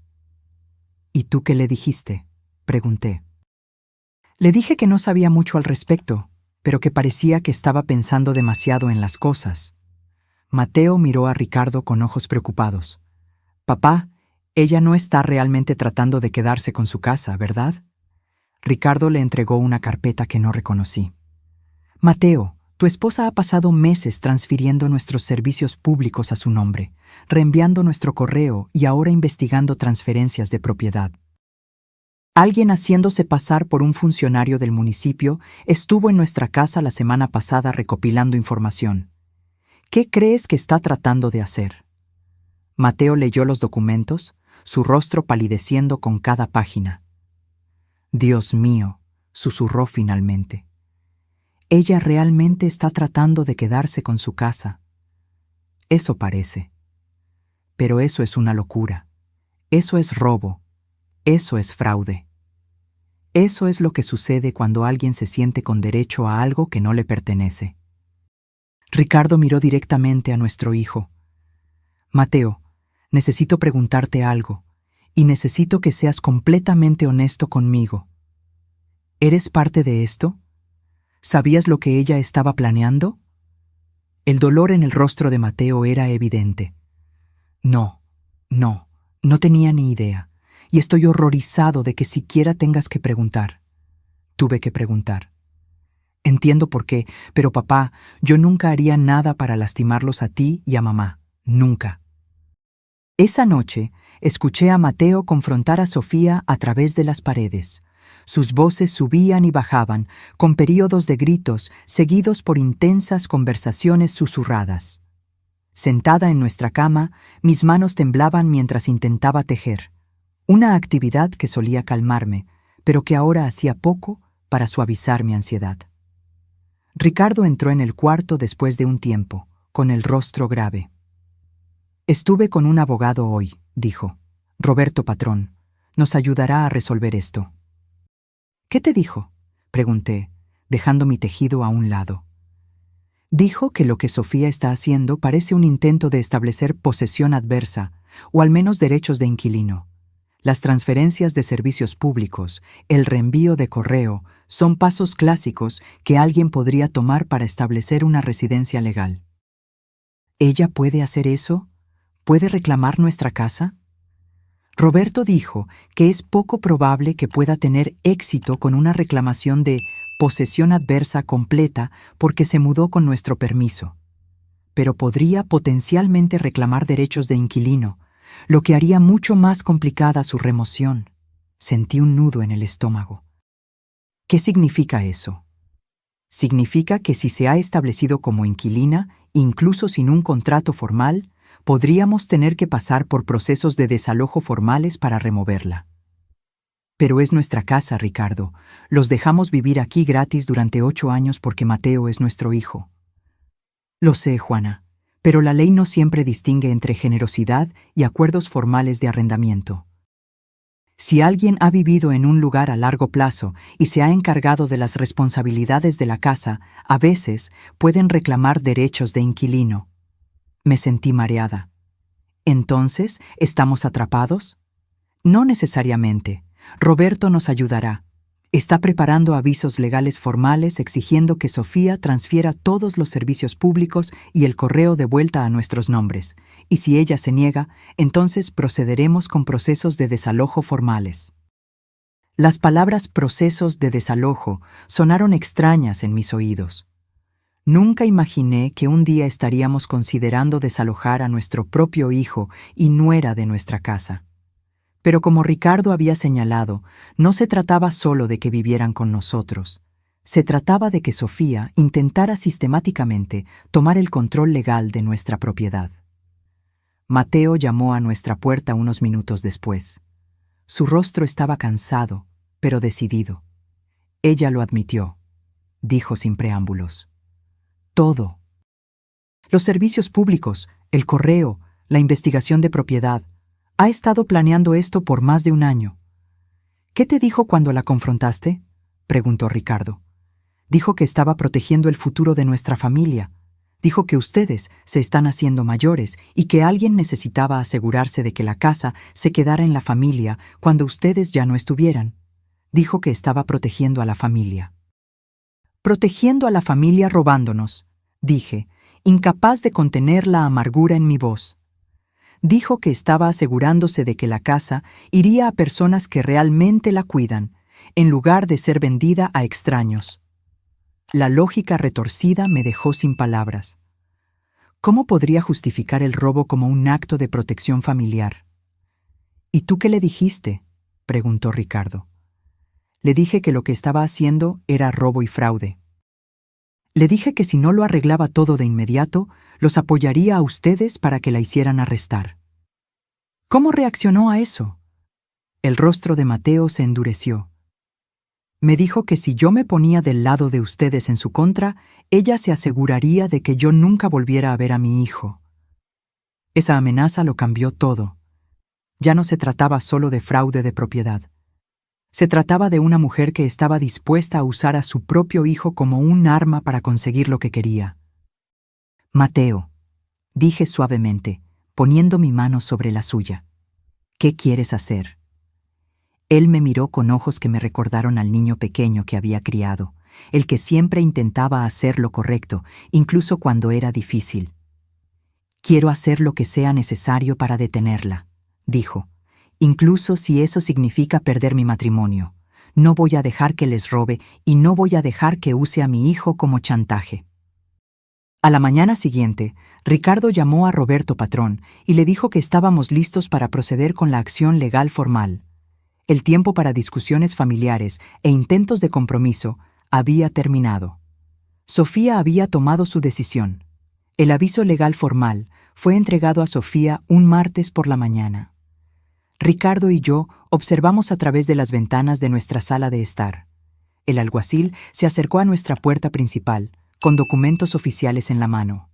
¿Y tú qué le dijiste?, pregunté. Le dije que no sabía mucho al respecto, pero que parecía que estaba pensando demasiado en las cosas. Mateo miró a Ricardo con ojos preocupados. «Papá, ella no está realmente tratando de quedarse con su casa, ¿verdad?» Ricardo le entregó una carpeta que no reconocí. «Mateo, tu esposa ha pasado meses transfiriendo nuestros servicios públicos a su nombre, reenviando nuestro correo y ahora investigando transferencias de propiedad. Alguien haciéndose pasar por un funcionario del municipio estuvo en nuestra casa la semana pasada recopilando información. ¿Qué crees que está tratando de hacer?» Mateo leyó los documentos, su rostro palideciendo con cada página. «Dios mío», susurró finalmente. «Ella realmente está tratando de quedarse con su casa. Eso parece. Pero eso es una locura. Eso es robo. Eso es fraude. Eso es lo que sucede cuando alguien se siente con derecho a algo que no le pertenece». Ricardo miró directamente a nuestro hijo. «Mateo, necesito preguntarte algo, y necesito que seas completamente honesto conmigo. ¿Eres parte de esto? ¿Sabías lo que ella estaba planeando?» El dolor en el rostro de Mateo era evidente. No tenía ni idea, y estoy horrorizado de que siquiera tengas que preguntar. Tuve que preguntar. Entiendo por qué, pero papá, yo nunca haría nada para lastimarlos a ti y a mamá. Nunca. Esa noche, escuché a Mateo confrontar a Sofía a través de las paredes. Sus voces subían y bajaban, con períodos de gritos seguidos por intensas conversaciones susurradas. Sentada en nuestra cama, mis manos temblaban mientras intentaba tejer, una actividad que solía calmarme, pero que ahora hacía poco para suavizar mi ansiedad. Ricardo entró en el cuarto después de un tiempo, con el rostro grave. «Estuve con un abogado hoy», dijo. «Roberto Patrón. Nos ayudará a resolver esto». «¿Qué te dijo?», pregunté, dejando mi tejido a un lado. «Dijo que lo que Sofía está haciendo parece un intento de establecer posesión adversa, o al menos derechos de inquilino. Las transferencias de servicios públicos, el reenvío de correo, son pasos clásicos que alguien podría tomar para establecer una residencia legal. ¿Ella puede hacer eso? ¿Puede reclamar nuestra casa? Roberto dijo que es poco probable que pueda tener éxito con una reclamación de posesión adversa completa porque se mudó con nuestro permiso, pero podría potencialmente reclamar derechos de inquilino, lo que haría mucho más complicada su remoción. Sentí un nudo en el estómago. ¿Qué significa eso? Significa que si se ha establecido como inquilina, incluso sin un contrato formal, podríamos tener que pasar por procesos de desalojo formales para removerla. Pero es nuestra casa, Ricardo. Los dejamos vivir aquí gratis durante 8 años porque Mateo es nuestro hijo. Lo sé, Juana, pero la ley no siempre distingue entre generosidad y acuerdos formales de arrendamiento. Si alguien ha vivido en un lugar a largo plazo y se ha encargado de las responsabilidades de la casa, a veces pueden reclamar derechos de inquilino. Me sentí mareada. ¿Entonces, estamos atrapados? No necesariamente. Roberto nos ayudará. Está preparando avisos legales formales exigiendo que Sofía transfiera todos los servicios públicos y el correo de vuelta a nuestros nombres. Y si ella se niega, entonces procederemos con procesos de desalojo formales. Las palabras procesos de desalojo sonaron extrañas en mis oídos. Nunca imaginé que un día estaríamos considerando desalojar a nuestro propio hijo y nuera de nuestra casa. Pero como Ricardo había señalado, no se trataba solo de que vivieran con nosotros. Se trataba de que Sofía intentara sistemáticamente tomar el control legal de nuestra propiedad. Mateo llamó a nuestra puerta unos minutos después. Su rostro estaba cansado, pero decidido. Ella lo admitió. Dijo sin preámbulos. Todo. Los servicios públicos, el correo, la investigación de propiedad. Ha estado planeando esto por más de 1 año. ¿Qué te dijo cuando la confrontaste?, preguntó Ricardo. Dijo que estaba protegiendo el futuro de nuestra familia. Dijo que ustedes se están haciendo mayores y que alguien necesitaba asegurarse de que la casa se quedara en la familia cuando ustedes ya no estuvieran. Dijo que estaba protegiendo a la familia. Protegiendo a la familia robándonos, dije, incapaz de contener la amargura en mi voz. Dijo que estaba asegurándose de que la casa iría a personas que realmente la cuidan, en lugar de ser vendida a extraños. La lógica retorcida me dejó sin palabras. ¿Cómo podría justificar el robo como un acto de protección familiar? ¿Y tú qué le dijiste?, preguntó Ricardo. Le dije que lo que estaba haciendo era robo y fraude. Le dije que si no lo arreglaba todo de inmediato, los apoyaría a ustedes para que la hicieran arrestar. ¿Cómo reaccionó a eso? El rostro de Mateo se endureció. Me dijo que si yo me ponía del lado de ustedes en su contra, ella se aseguraría de que yo nunca volviera a ver a mi hijo. Esa amenaza lo cambió todo. Ya no se trataba solo de fraude de propiedad. Se trataba de una mujer que estaba dispuesta a usar a su propio hijo como un arma para conseguir lo que quería. Mateo, dije suavemente, poniendo mi mano sobre la suya. ¿Qué quieres hacer? Él me miró con ojos que me recordaron al niño pequeño que había criado, el que siempre intentaba hacer lo correcto, incluso cuando era difícil. Quiero hacer lo que sea necesario para detenerla, dijo, incluso si eso significa perder mi matrimonio. No voy a dejar que les robe y no voy a dejar que use a mi hijo como chantaje. A la mañana siguiente, Ricardo llamó a Roberto Patrón y le dijo que estábamos listos para proceder con la acción legal formal. El tiempo para discusiones familiares e intentos de compromiso había terminado. Sofía había tomado su decisión. El aviso legal formal fue entregado a Sofía un martes por la mañana. Ricardo y yo observamos a través de las ventanas de nuestra sala de estar. El alguacil se acercó a nuestra puerta principal, con documentos oficiales en la mano.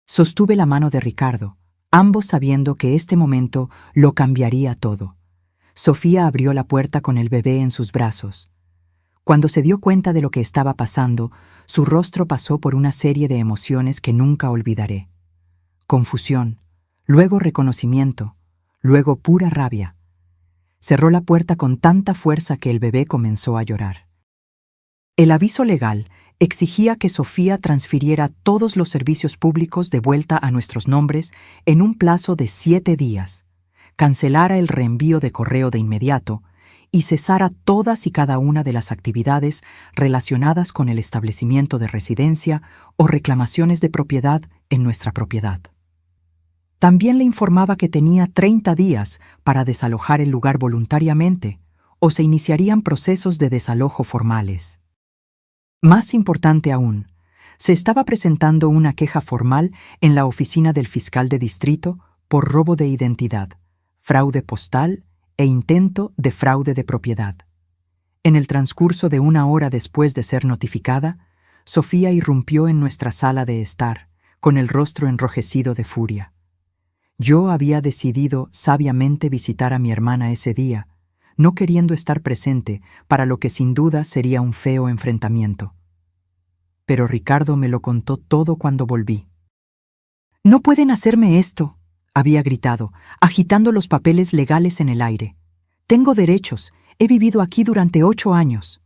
Sostuve la mano de Ricardo, ambos sabiendo que este momento lo cambiaría todo. Sofía abrió la puerta con el bebé en sus brazos. Cuando se dio cuenta de lo que estaba pasando, su rostro pasó por una serie de emociones que nunca olvidaré. Confusión, luego reconocimiento, luego pura rabia. Cerró la puerta con tanta fuerza que el bebé comenzó a llorar. El aviso legal exigía que Sofía transfiriera todos los servicios públicos de vuelta a nuestros nombres en un plazo de 7 días, cancelara el reenvío de correo de inmediato y cesara todas y cada una de las actividades relacionadas con el establecimiento de residencia o reclamaciones de propiedad en nuestra propiedad. También le informaba que tenía 30 días para desalojar el lugar voluntariamente o se iniciarían procesos de desalojo formales. Más importante aún, se estaba presentando una queja formal en la oficina del fiscal de distrito por robo de identidad, fraude postal e intento de fraude de propiedad. En el transcurso de 1 hora después de ser notificada, Sofía irrumpió en nuestra sala de estar, con el rostro enrojecido de furia. Yo había decidido sabiamente visitar a mi hermana ese día, no queriendo estar presente para lo que sin duda sería un feo enfrentamiento. Pero Ricardo me lo contó todo cuando volví. «No pueden hacerme esto», había gritado, agitando los papeles legales en el aire. «Tengo derechos, he vivido aquí durante 8 años».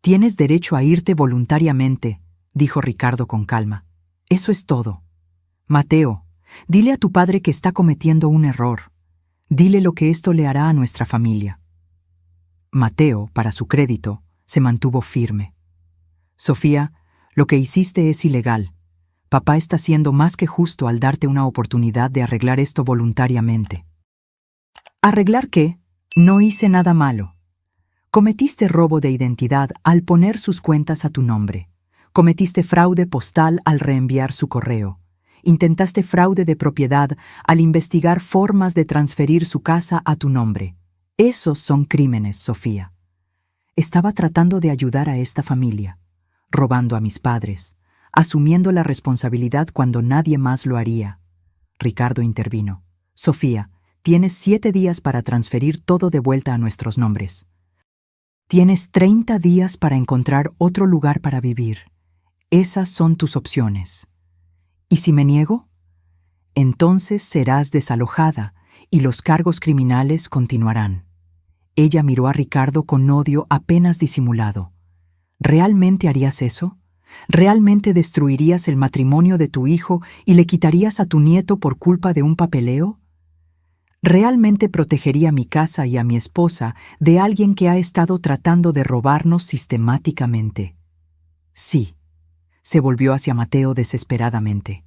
«Tienes derecho a irte voluntariamente», dijo Ricardo con calma. «Eso es todo. Mateo, dile a tu padre que está cometiendo un error. Dile lo que esto le hará a nuestra familia». Mateo, para su crédito, se mantuvo firme. «Sofía, lo que hiciste es ilegal. Papá está siendo más que justo al darte una oportunidad de arreglar esto voluntariamente». ¿Arreglar qué? No hice nada malo. Cometiste robo de identidad al poner sus cuentas a tu nombre. Cometiste fraude postal al reenviar su correo. Intentaste fraude de propiedad al investigar formas de transferir su casa a tu nombre. Esos son crímenes, Sofía. Estaba tratando de ayudar a esta familia, robando a mis padres, asumiendo la responsabilidad cuando nadie más lo haría. Ricardo intervino. «Sofía, tienes 7 días para transferir todo de vuelta a nuestros nombres. Tienes 30 días para encontrar otro lugar para vivir. Esas son tus opciones. ¿Y si me niego? Entonces serás desalojada y los cargos criminales continuarán». Ella miró a Ricardo con odio apenas disimulado. ¿Realmente harías eso? ¿Realmente destruirías el matrimonio de tu hijo y le quitarías a tu nieto por culpa de un papeleo? ¿Realmente protegería a mi casa y a mi esposa de alguien que ha estado tratando de robarnos sistemáticamente? Sí. Se volvió hacia Mateo desesperadamente.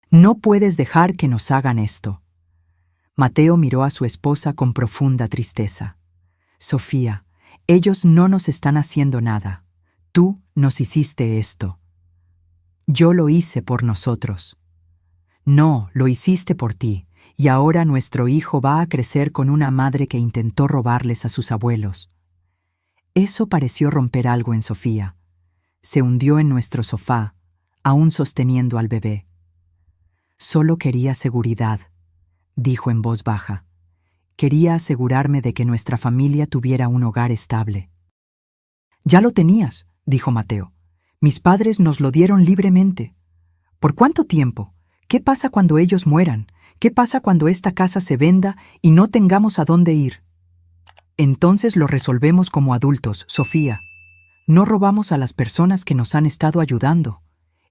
«No puedes dejar que nos hagan esto». Mateo miró a su esposa con profunda tristeza. «Sofía, ellos no nos están haciendo nada. Tú nos hiciste esto». «Yo lo hice por nosotros». «No, lo hiciste por ti, y ahora nuestro hijo va a crecer con una madre que intentó robarles a sus abuelos». Eso pareció romper algo en Sofía. Se hundió en nuestro sofá, aún sosteniendo al bebé. «Solo quería seguridad», dijo en voz baja. «Quería asegurarme de que nuestra familia tuviera un hogar estable». «Ya lo tenías», dijo Mateo. «Mis padres nos lo dieron libremente». «¿Por cuánto tiempo? ¿Qué pasa cuando ellos mueran? ¿Qué pasa cuando esta casa se venda y no tengamos a dónde ir?» «Entonces lo resolvemos como adultos, Sofía. No robamos a las personas que nos han estado ayudando».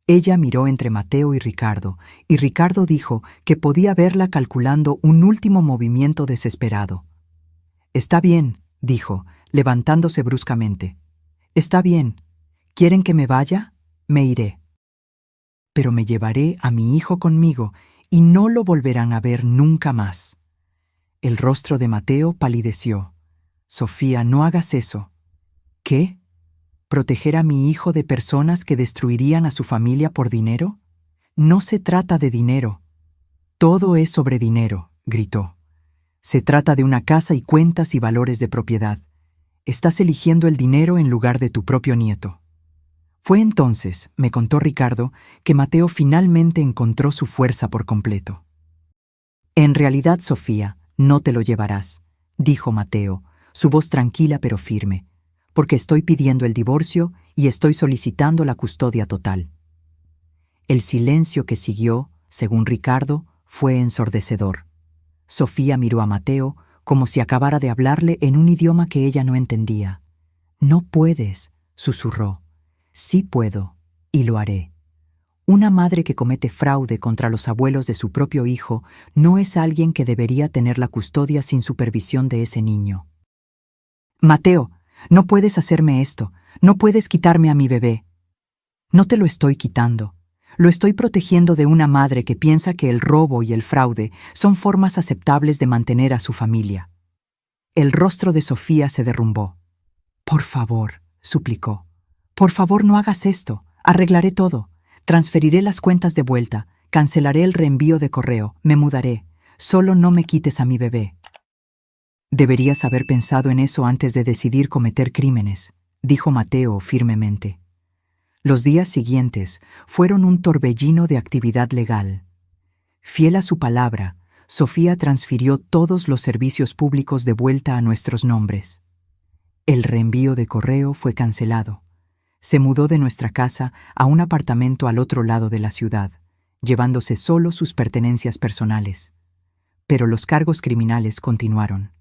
Ella miró entre Mateo y Ricardo dijo que podía verla calculando un último movimiento desesperado. «Está bien», dijo, levantándose bruscamente. «Está bien. ¿Quieren que me vaya? Me iré. Pero me llevaré a mi hijo conmigo y no lo volverán a ver nunca más». El rostro de Mateo palideció. «Sofía, no hagas eso». «¿Qué? ¿Proteger a mi hijo de personas que destruirían a su familia por dinero? No se trata de dinero». «Todo es sobre dinero», gritó. «Se trata de una casa y cuentas y valores de propiedad. Estás eligiendo el dinero en lugar de tu propio nieto». Fue entonces, me contó Ricardo, que Mateo finalmente encontró su fuerza por completo. «En realidad, Sofía, no te lo llevarás», dijo Mateo, su voz tranquila pero firme, «porque estoy pidiendo el divorcio y estoy solicitando la custodia total». El silencio que siguió, según Ricardo, Fue ensordecedor. Sofía miró a Mateo como si acabara de hablarle en un idioma que ella no entendía. «No puedes», susurró. «Sí puedo, y lo haré». Una madre que comete fraude contra los abuelos de su propio hijo no es alguien que debería tener la custodia sin supervisión de ese niño. «Mateo, no puedes hacerme esto. No puedes quitarme a mi bebé». «No te lo estoy quitando. Lo estoy protegiendo de una madre que piensa que el robo y el fraude son formas aceptables de mantener a su familia». El rostro de Sofía se derrumbó. «Por favor», suplicó. «Por favor, no hagas esto. Arreglaré todo. Transferiré las cuentas de vuelta. Cancelaré el reenvío de correo. Me mudaré. Solo no me quites a mi bebé». «Deberías haber pensado en eso antes de decidir cometer crímenes», dijo Mateo firmemente. Los días siguientes fueron un torbellino de actividad legal. Fiel a su palabra, Sofía transfirió todos los servicios públicos de vuelta a nuestros nombres. El reenvío de correo fue cancelado. Se mudó de nuestra casa a un apartamento al otro lado de la ciudad, llevándose solo sus pertenencias personales. Pero los cargos criminales continuaron.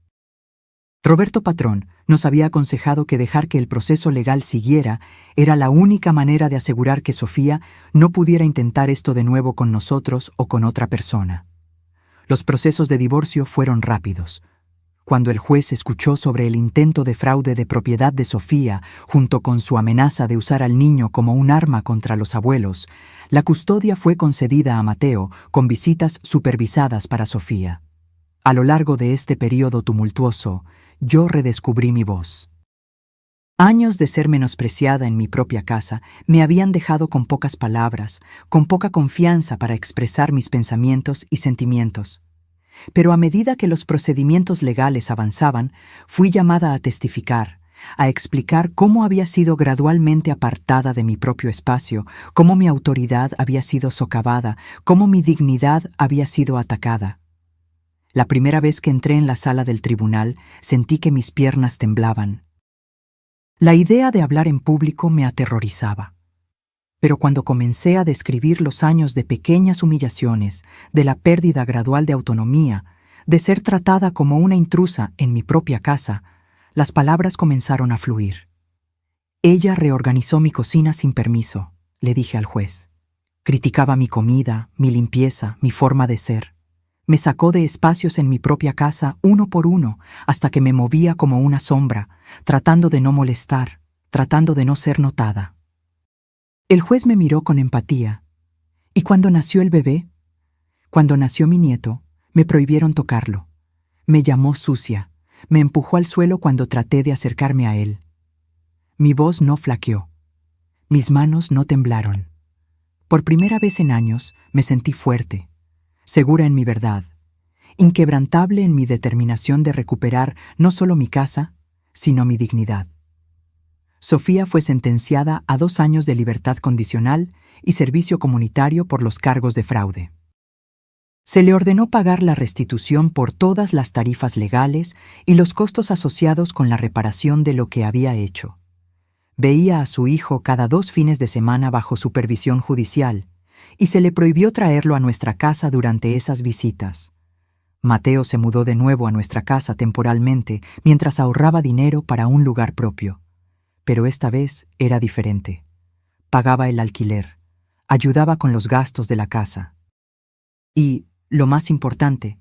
Roberto Patrón nos había aconsejado que dejar que el proceso legal siguiera era la única manera de asegurar que Sofía no pudiera intentar esto de nuevo con nosotros o con otra persona. Los procesos de divorcio fueron rápidos. Cuando el juez escuchó sobre el intento de fraude de propiedad de Sofía, junto con su amenaza de usar al niño como un arma contra los abuelos, la custodia fue concedida a Mateo con visitas supervisadas para Sofía. A lo largo de este periodo tumultuoso, yo redescubrí mi voz. Años de ser menospreciada en mi propia casa me habían dejado con pocas palabras, con poca confianza para expresar mis pensamientos y sentimientos. Pero a medida que los procedimientos legales avanzaban, fui llamada a testificar, a explicar cómo había sido gradualmente apartada de mi propio espacio, cómo mi autoridad había sido socavada, cómo mi dignidad había sido atacada. La primera vez que entré en la sala del tribunal, sentí que mis piernas temblaban. La idea de hablar en público me aterrorizaba. Pero cuando comencé a describir los años de pequeñas humillaciones, de la pérdida gradual de autonomía, de ser tratada como una intrusa en mi propia casa, las palabras comenzaron a fluir. «Ella reorganizó mi cocina sin permiso», le dije al juez. «Criticaba mi comida, mi limpieza, mi forma de ser. Me sacó de espacios en mi propia casa uno por uno hasta que me movía como una sombra, tratando de no molestar, tratando de no ser notada». El juez me miró con empatía. «¿Y cuando nació el bebé?» «Cuando nació mi nieto, me prohibieron tocarlo. Me llamó sucia, me empujó al suelo cuando traté de acercarme a él. Mi voz no flaqueó. Mis manos no temblaron. Por primera vez en años me sentí fuerte, segura en mi verdad, inquebrantable en mi determinación de recuperar no solo mi casa, sino mi dignidad». Sofía fue sentenciada a 2 años de libertad condicional y servicio comunitario por los cargos de fraude. Se le ordenó pagar la restitución por todas las tarifas legales y los costos asociados con la reparación de lo que había hecho. Veía a su hijo cada 2 fines de semana bajo supervisión judicial y se le prohibió traerlo a nuestra casa durante esas visitas. Mateo se mudó de nuevo a nuestra casa temporalmente mientras ahorraba dinero para un lugar propio. Pero esta vez era diferente. Pagaba el alquiler, ayudaba con los gastos de la casa. Y, lo más importante,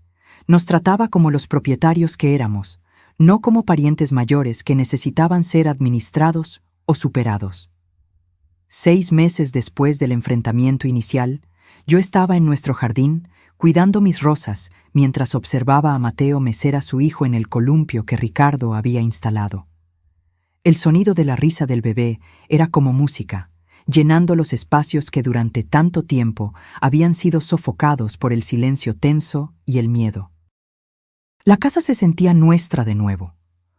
nos trataba como los propietarios que éramos, no como parientes mayores que necesitaban ser administrados o superados. 6 meses después del enfrentamiento inicial, yo estaba en nuestro jardín cuidando mis rosas mientras observaba a Mateo mecer a su hijo en el columpio que Ricardo había instalado. El sonido de la risa del bebé era como música, llenando los espacios que durante tanto tiempo habían sido sofocados por el silencio tenso y el miedo. La casa se sentía nuestra de nuevo.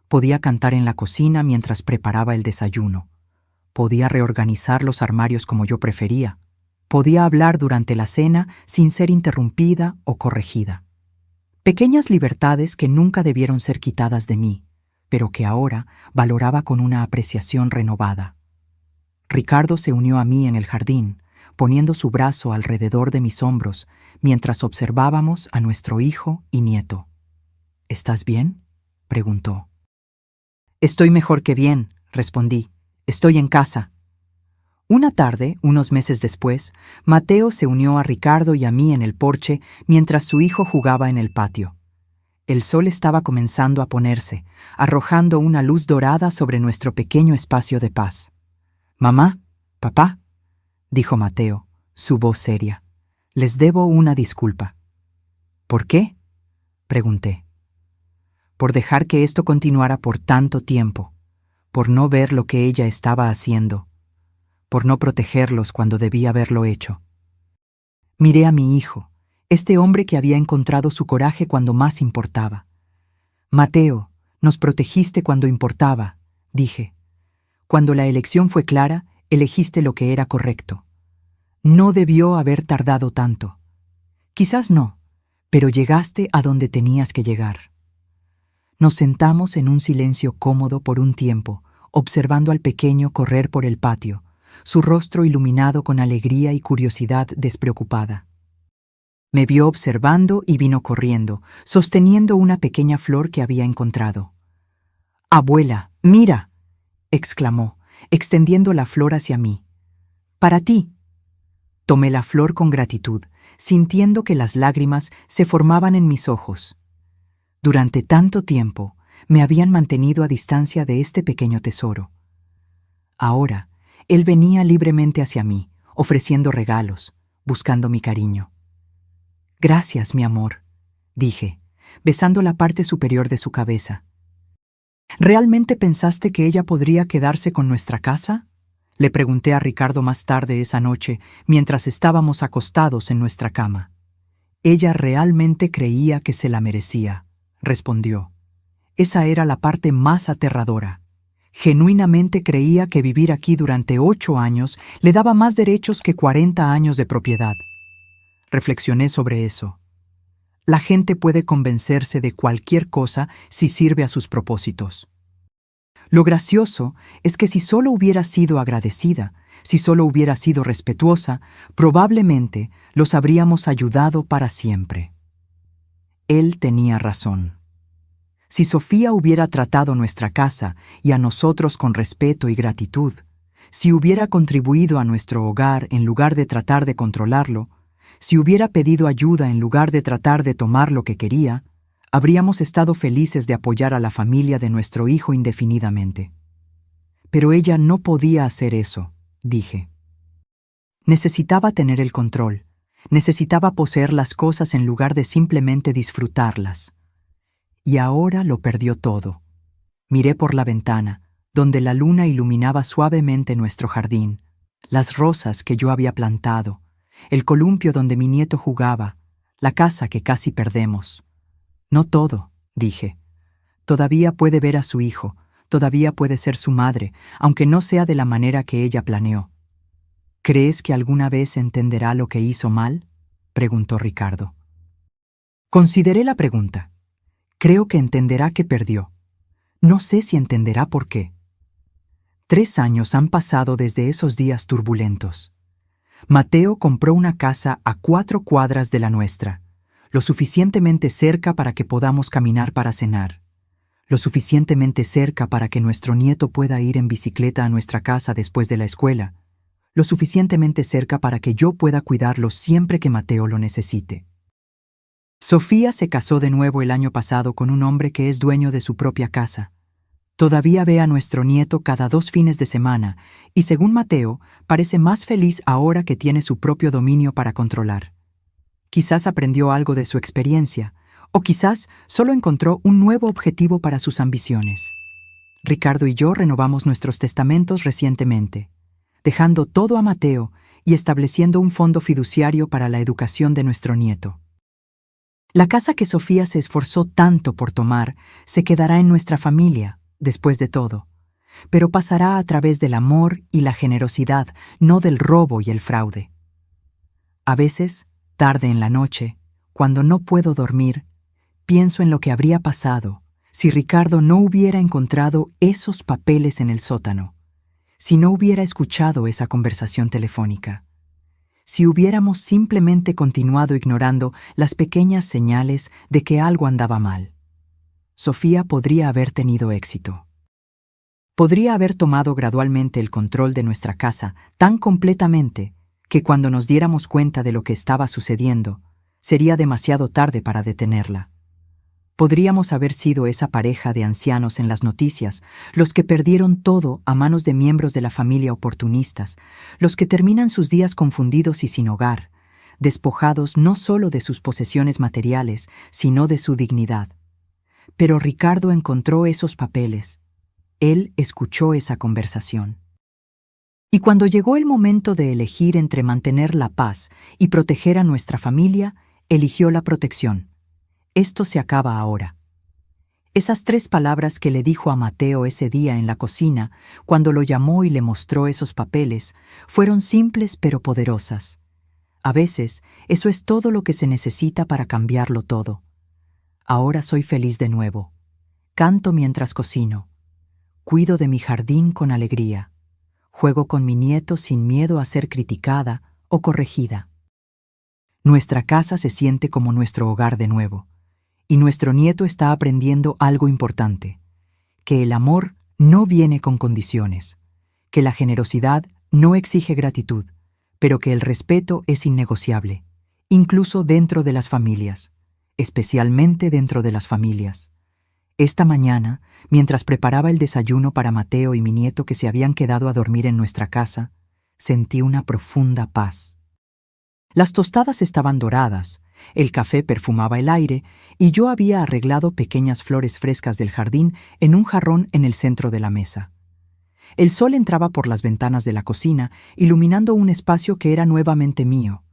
Podía cantar en la cocina mientras preparaba el desayuno. Podía reorganizar los armarios como yo prefería. Podía hablar durante la cena sin ser interrumpida o corregida. Pequeñas libertades que nunca debieron ser quitadas de mí, pero que ahora valoraba con una apreciación renovada. Ricardo se unió a mí en el jardín, poniendo su brazo alrededor de mis hombros mientras observábamos a nuestro hijo y nieto. ¿Estás bien?, preguntó. Estoy mejor que bien, respondí. Estoy en casa. Una tarde, unos meses después, Mateo se unió a Ricardo y a mí en el porche mientras su hijo jugaba en el patio. El sol estaba comenzando a ponerse, arrojando una luz dorada sobre nuestro pequeño espacio de paz. «Mamá, papá», dijo Mateo, su voz seria, «les debo una disculpa». «¿Por qué?», pregunté. «Por dejar que esto continuara por tanto tiempo, por no ver lo que ella estaba haciendo, por no protegerlos cuando debía haberlo hecho». Miré a mi hijo, este hombre que había encontrado su coraje cuando más importaba. «Mateo, nos protegiste cuando importaba», dije. «Cuando la elección fue clara, elegiste lo que era correcto. No debió haber tardado tanto. Quizás no, pero llegaste a donde tenías que llegar». Nos sentamos en un silencio cómodo por un tiempo, observando al pequeño correr por el patio, su rostro iluminado con alegría y curiosidad despreocupada. Me vio observando y vino corriendo, sosteniendo una pequeña flor que había encontrado. «Abuela, mira», exclamó, extendiendo la flor hacia mí. «Para ti». Tomé la flor con gratitud, sintiendo que las lágrimas se formaban en mis ojos. Durante tanto tiempo me habían mantenido a distancia de este pequeño tesoro. Ahora, él venía libremente hacia mí, ofreciendo regalos, buscando mi cariño. «Gracias, mi amor», dije, besando la parte superior de su cabeza. «¿Realmente pensaste que ella podría quedarse con nuestra casa?», le pregunté a Ricardo más tarde esa noche, mientras estábamos acostados en nuestra cama. «Ella realmente creía que se la merecía», respondió. «Esa era la parte más aterradora. Genuinamente creía que vivir aquí durante 8 años le daba más derechos que 40 años de propiedad». Reflexioné sobre eso. La gente puede convencerse de cualquier cosa si sirve a sus propósitos. Lo gracioso es que si solo hubiera sido agradecida, si solo hubiera sido respetuosa, probablemente los habríamos ayudado para siempre. Él tenía razón. Si Sofía hubiera tratado nuestra casa y a nosotros con respeto y gratitud, si hubiera contribuido a nuestro hogar en lugar de tratar de controlarlo, si hubiera pedido ayuda en lugar de tratar de tomar lo que quería, habríamos estado felices de apoyar a la familia de nuestro hijo indefinidamente. Pero ella no podía hacer eso, dije. Necesitaba tener el control, necesitaba poseer las cosas en lugar de simplemente disfrutarlas. Y ahora lo perdió todo. Miré por la ventana, donde la luna iluminaba suavemente nuestro jardín, las rosas que yo había plantado, el columpio donde mi nieto jugaba, la casa que casi perdemos. «No todo», dije. «Todavía puede ver a su hijo, todavía puede ser su madre, aunque no sea de la manera que ella planeó». «¿Crees que alguna vez entenderá lo que hizo mal?», preguntó Ricardo. Consideré la pregunta. Creo que entenderá que perdió. No sé si entenderá por qué. 3 años han pasado desde esos días turbulentos. Mateo compró una casa a 4 cuadras de la nuestra, lo suficientemente cerca para que podamos caminar para cenar, lo suficientemente cerca para que nuestro nieto pueda ir en bicicleta a nuestra casa después de la escuela, lo suficientemente cerca para que yo pueda cuidarlo siempre que Mateo lo necesite. Sofía se casó de nuevo el año pasado con un hombre que es dueño de su propia casa. Todavía ve a nuestro nieto cada 2 fines de semana y, según Mateo, parece más feliz ahora que tiene su propio dominio para controlar. Quizás aprendió algo de su experiencia, o quizás solo encontró un nuevo objetivo para sus ambiciones. Ricardo y yo renovamos nuestros testamentos recientemente, dejando todo a Mateo y estableciendo un fondo fiduciario para la educación de nuestro nieto. La casa que Sofía se esforzó tanto por tomar se quedará en nuestra familia, después de todo, pero pasará a través del amor y la generosidad, no del robo y el fraude. A veces, tarde en la noche, cuando no puedo dormir, pienso en lo que habría pasado si Ricardo no hubiera encontrado esos papeles en el sótano, si no hubiera escuchado esa conversación telefónica, si hubiéramos simplemente continuado ignorando las pequeñas señales de que algo andaba mal. Sofía podría haber tenido éxito. Podría haber tomado gradualmente el control de nuestra casa tan completamente que cuando nos diéramos cuenta de lo que estaba sucediendo, sería demasiado tarde para detenerla. Podríamos haber sido esa pareja de ancianos en las noticias, los que perdieron todo a manos de miembros de la familia oportunistas, los que terminan sus días confundidos y sin hogar, despojados no solo de sus posesiones materiales, sino de su dignidad. Pero Ricardo encontró esos papeles. Él escuchó esa conversación. Y cuando llegó el momento de elegir entre mantener la paz y proteger a nuestra familia, eligió la protección. Esto se acaba ahora. Esas 3 palabras que le dijo a Mateo ese día en la cocina, cuando lo llamó y le mostró esos papeles, fueron simples pero poderosas. A veces, eso es todo lo que se necesita para cambiarlo todo. Ahora soy feliz de nuevo. Canto mientras cocino. Cuido de mi jardín con alegría. Juego con mi nieto sin miedo a ser criticada o corregida. Nuestra casa se siente como nuestro hogar de nuevo. Y nuestro nieto está aprendiendo algo importante, que el amor no viene con condiciones, que la generosidad no exige gratitud, pero que el respeto es innegociable, incluso dentro de las familias, especialmente dentro de las familias. Esta mañana, mientras preparaba el desayuno para Mateo y mi nieto que se habían quedado a dormir en nuestra casa, sentí una profunda paz. Las tostadas estaban doradas, el café perfumaba el aire y yo había arreglado pequeñas flores frescas del jardín en un jarrón en el centro de la mesa. El sol entraba por las ventanas de la cocina, iluminando un espacio que era nuevamente mío.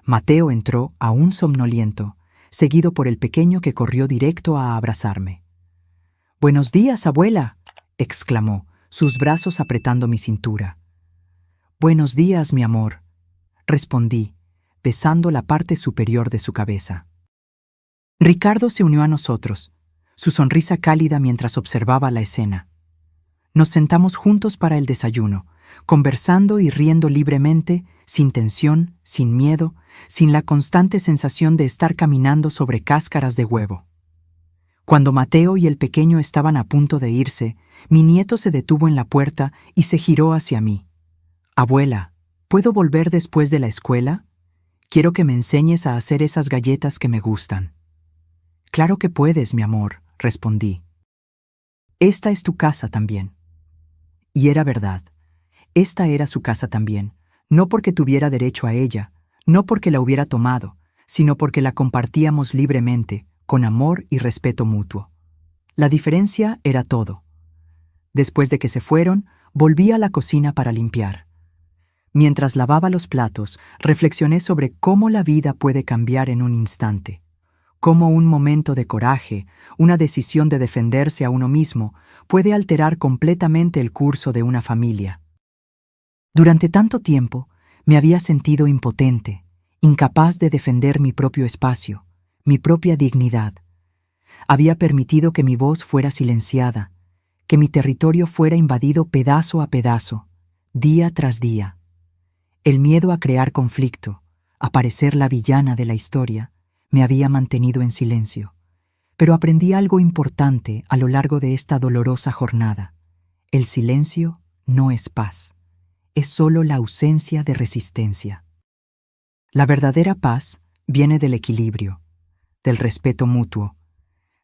Mateo entró, aún somnoliento, seguido por el pequeño que corrió directo a abrazarme. «¡Buenos días, abuela!», exclamó, sus brazos apretando mi cintura. «Buenos días, mi amor», respondí, besando la parte superior de su cabeza. Ricardo se unió a nosotros, su sonrisa cálida mientras observaba la escena. Nos sentamos juntos para el desayuno, conversando y riendo libremente, sin tensión, sin miedo, sin la constante sensación de estar caminando sobre cáscaras de huevo. Cuando Mateo y el pequeño estaban a punto de irse, mi nieto se detuvo en la puerta y se giró hacia mí. «Abuela, ¿puedo volver después de la escuela? Quiero que me enseñes a hacer esas galletas que me gustan». «Claro que puedes, mi amor», respondí. «Esta es tu casa también». Y era verdad. Esta era su casa también, no porque tuviera derecho a ella, no porque la hubiera tomado, sino porque la compartíamos libremente, con amor y respeto mutuo. La diferencia era todo. Después de que se fueron, volví a la cocina para limpiar. Mientras lavaba los platos, reflexioné sobre cómo la vida puede cambiar en un instante, cómo un momento de coraje, una decisión de defenderse a uno mismo, puede alterar completamente el curso de una familia. Durante tanto tiempo, me había sentido impotente, incapaz de defender mi propio espacio, mi propia dignidad. Había permitido que mi voz fuera silenciada, que mi territorio fuera invadido pedazo a pedazo, día tras día. El miedo a crear conflicto, a parecer la villana de la historia, me había mantenido en silencio. Pero aprendí algo importante a lo largo de esta dolorosa jornada. El silencio no es paz, es solo la ausencia de resistencia. La verdadera paz viene del equilibrio, del respeto mutuo,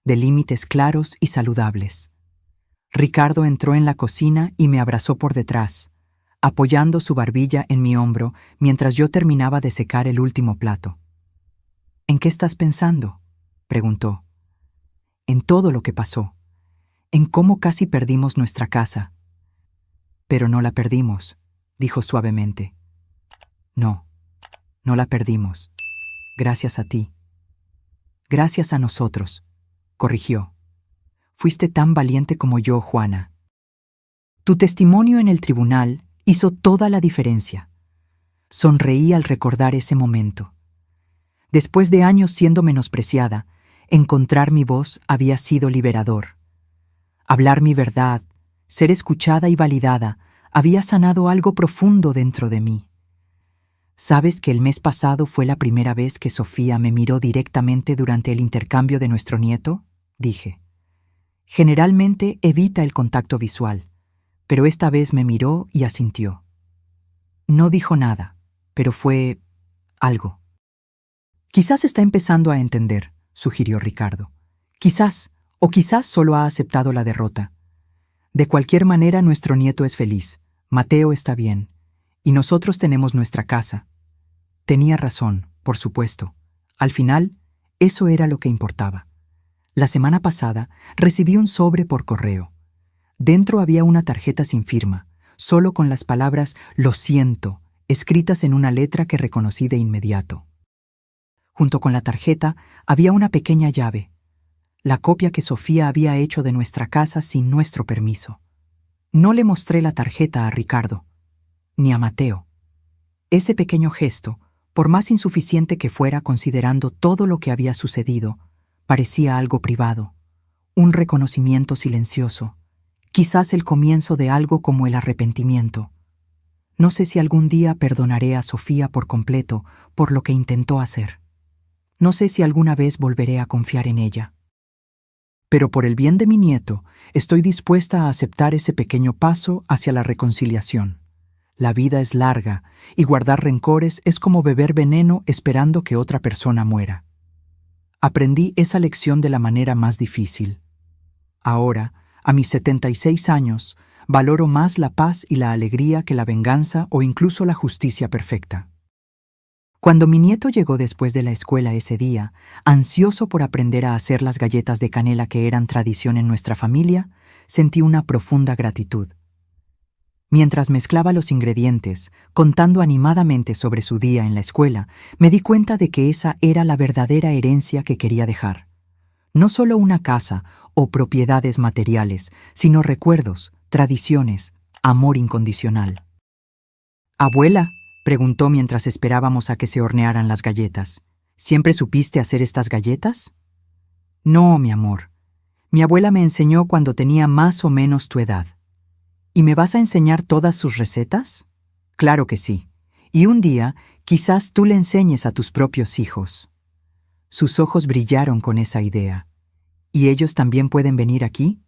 de límites claros y saludables. Ricardo entró en la cocina y me abrazó por detrás, apoyando su barbilla en mi hombro mientras yo terminaba de secar el último plato. «¿En qué estás pensando?», preguntó. «En todo lo que pasó, en cómo casi perdimos nuestra casa». «Pero no la perdimos», dijo suavemente. «No, no la perdimos. Gracias a ti». «Gracias a nosotros», corrigió. «Fuiste tan valiente como yo, Juana. Tu testimonio en el tribunal hizo toda la diferencia». Sonreí al recordar ese momento. Después de años siendo menospreciada, encontrar mi voz había sido liberador. Hablar mi verdad, ser escuchada y validada, había sanado algo profundo dentro de mí. ¿Sabes que el mes pasado fue la primera vez que Sofía me miró directamente durante el intercambio de nuestro nieto? Dije. Generalmente evita el contacto visual, pero esta vez me miró y asintió. No dijo nada, pero fue algo. Quizás está empezando a entender, sugirió Ricardo. Quizás, o quizás solo ha aceptado la derrota. De cualquier manera, nuestro nieto es feliz, Mateo está bien, y nosotros tenemos nuestra casa. Tenía razón, por supuesto. Al final, eso era lo que importaba. La semana pasada recibí un sobre por correo. Dentro había una tarjeta sin firma, solo con las palabras «Lo siento», escritas en una letra que reconocí de inmediato. Junto con la tarjeta había una pequeña llave, la copia que Sofía había hecho de nuestra casa sin nuestro permiso. No le mostré la tarjeta a Ricardo, ni a Mateo. Ese pequeño gesto, por más insuficiente que fuera considerando todo lo que había sucedido, parecía algo privado, un reconocimiento silencioso, quizás el comienzo de algo como el arrepentimiento. No sé si algún día perdonaré a Sofía por completo por lo que intentó hacer. No sé si alguna vez volveré a confiar en ella. Pero por el bien de mi nieto, estoy dispuesta a aceptar ese pequeño paso hacia la reconciliación. La vida es larga, y guardar rencores es como beber veneno esperando que otra persona muera. Aprendí esa lección de la manera más difícil. Ahora, a mis 76 años, valoro más la paz y la alegría que la venganza o incluso la justicia perfecta. Cuando mi nieto llegó después de la escuela ese día, ansioso por aprender a hacer las galletas de canela que eran tradición en nuestra familia, sentí una profunda gratitud. Mientras mezclaba los ingredientes, contando animadamente sobre su día en la escuela, me di cuenta de que esa era la verdadera herencia que quería dejar. No solo una casa o propiedades materiales, sino recuerdos, tradiciones, amor incondicional. «Abuela», preguntó mientras esperábamos a que se hornearan las galletas, «¿siempre supiste hacer estas galletas?» «No, mi amor. Mi abuela me enseñó cuando tenía más o menos tu edad». «¿Y me vas a enseñar todas sus recetas?» «Claro que sí. Y un día, quizás tú le enseñes a tus propios hijos». Sus ojos brillaron con esa idea. «¿Y ellos también pueden venir aquí?»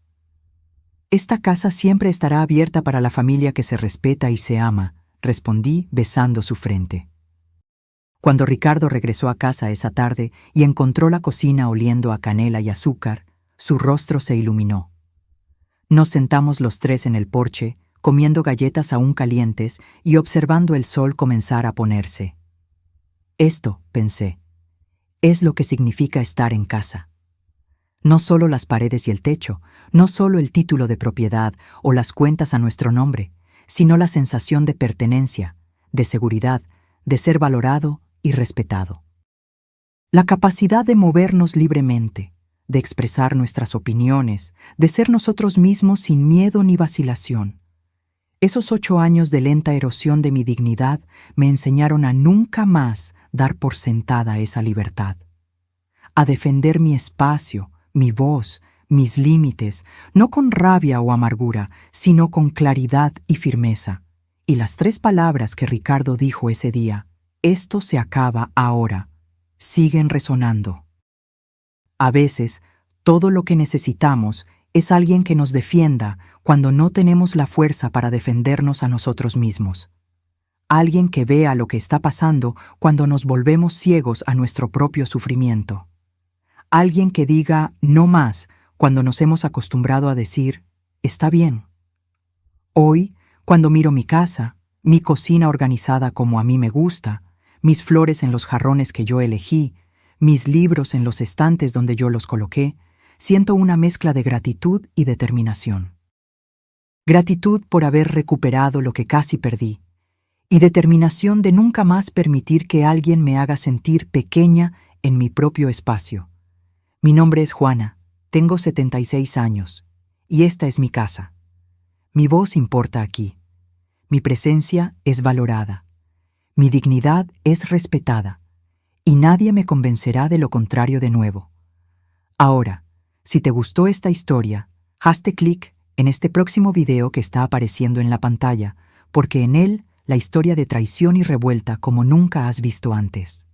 «Esta casa siempre estará abierta para la familia que se respeta y se ama», respondí besando su frente. Cuando Ricardo regresó a casa esa tarde y encontró la cocina oliendo a canela y azúcar, su rostro se iluminó. Nos sentamos los tres en el porche, comiendo galletas aún calientes y observando el sol comenzar a ponerse. Esto, pensé, es lo que significa estar en casa. No solo las paredes y el techo, no solo el título de propiedad o las cuentas a nuestro nombre, sino la sensación de pertenencia, de seguridad, de ser valorado y respetado. La capacidad de movernos libremente, de expresar nuestras opiniones, de ser nosotros mismos sin miedo ni vacilación. Esos 8 años de lenta erosión de mi dignidad me enseñaron a nunca más dar por sentada esa libertad. A defender mi espacio, mi voz, mis límites, no con rabia o amargura, sino con claridad y firmeza. Y las 3 palabras que Ricardo dijo ese día, «Esto se acaba ahora», siguen resonando. A veces, todo lo que necesitamos es alguien que nos defienda cuando no tenemos la fuerza para defendernos a nosotros mismos. Alguien que vea lo que está pasando cuando nos volvemos ciegos a nuestro propio sufrimiento. Alguien que diga «no más» cuando nos hemos acostumbrado a decir «está bien». Hoy, cuando miro mi casa, mi cocina organizada como a mí me gusta, mis flores en los jarrones que yo elegí, mis libros en los estantes donde yo los coloqué, siento una mezcla de gratitud y determinación. Gratitud por haber recuperado lo que casi perdí, y determinación de nunca más permitir que alguien me haga sentir pequeña en mi propio espacio. Mi nombre es Juana, tengo 76 años, y esta es mi casa. Mi voz importa aquí. Mi presencia es valorada. Mi dignidad es respetada. Y nadie me convencerá de lo contrario de nuevo. Ahora, si te gustó esta historia, hazte clic en este próximo video que está apareciendo en la pantalla, porque en él la historia de traición y revuelta como nunca has visto antes.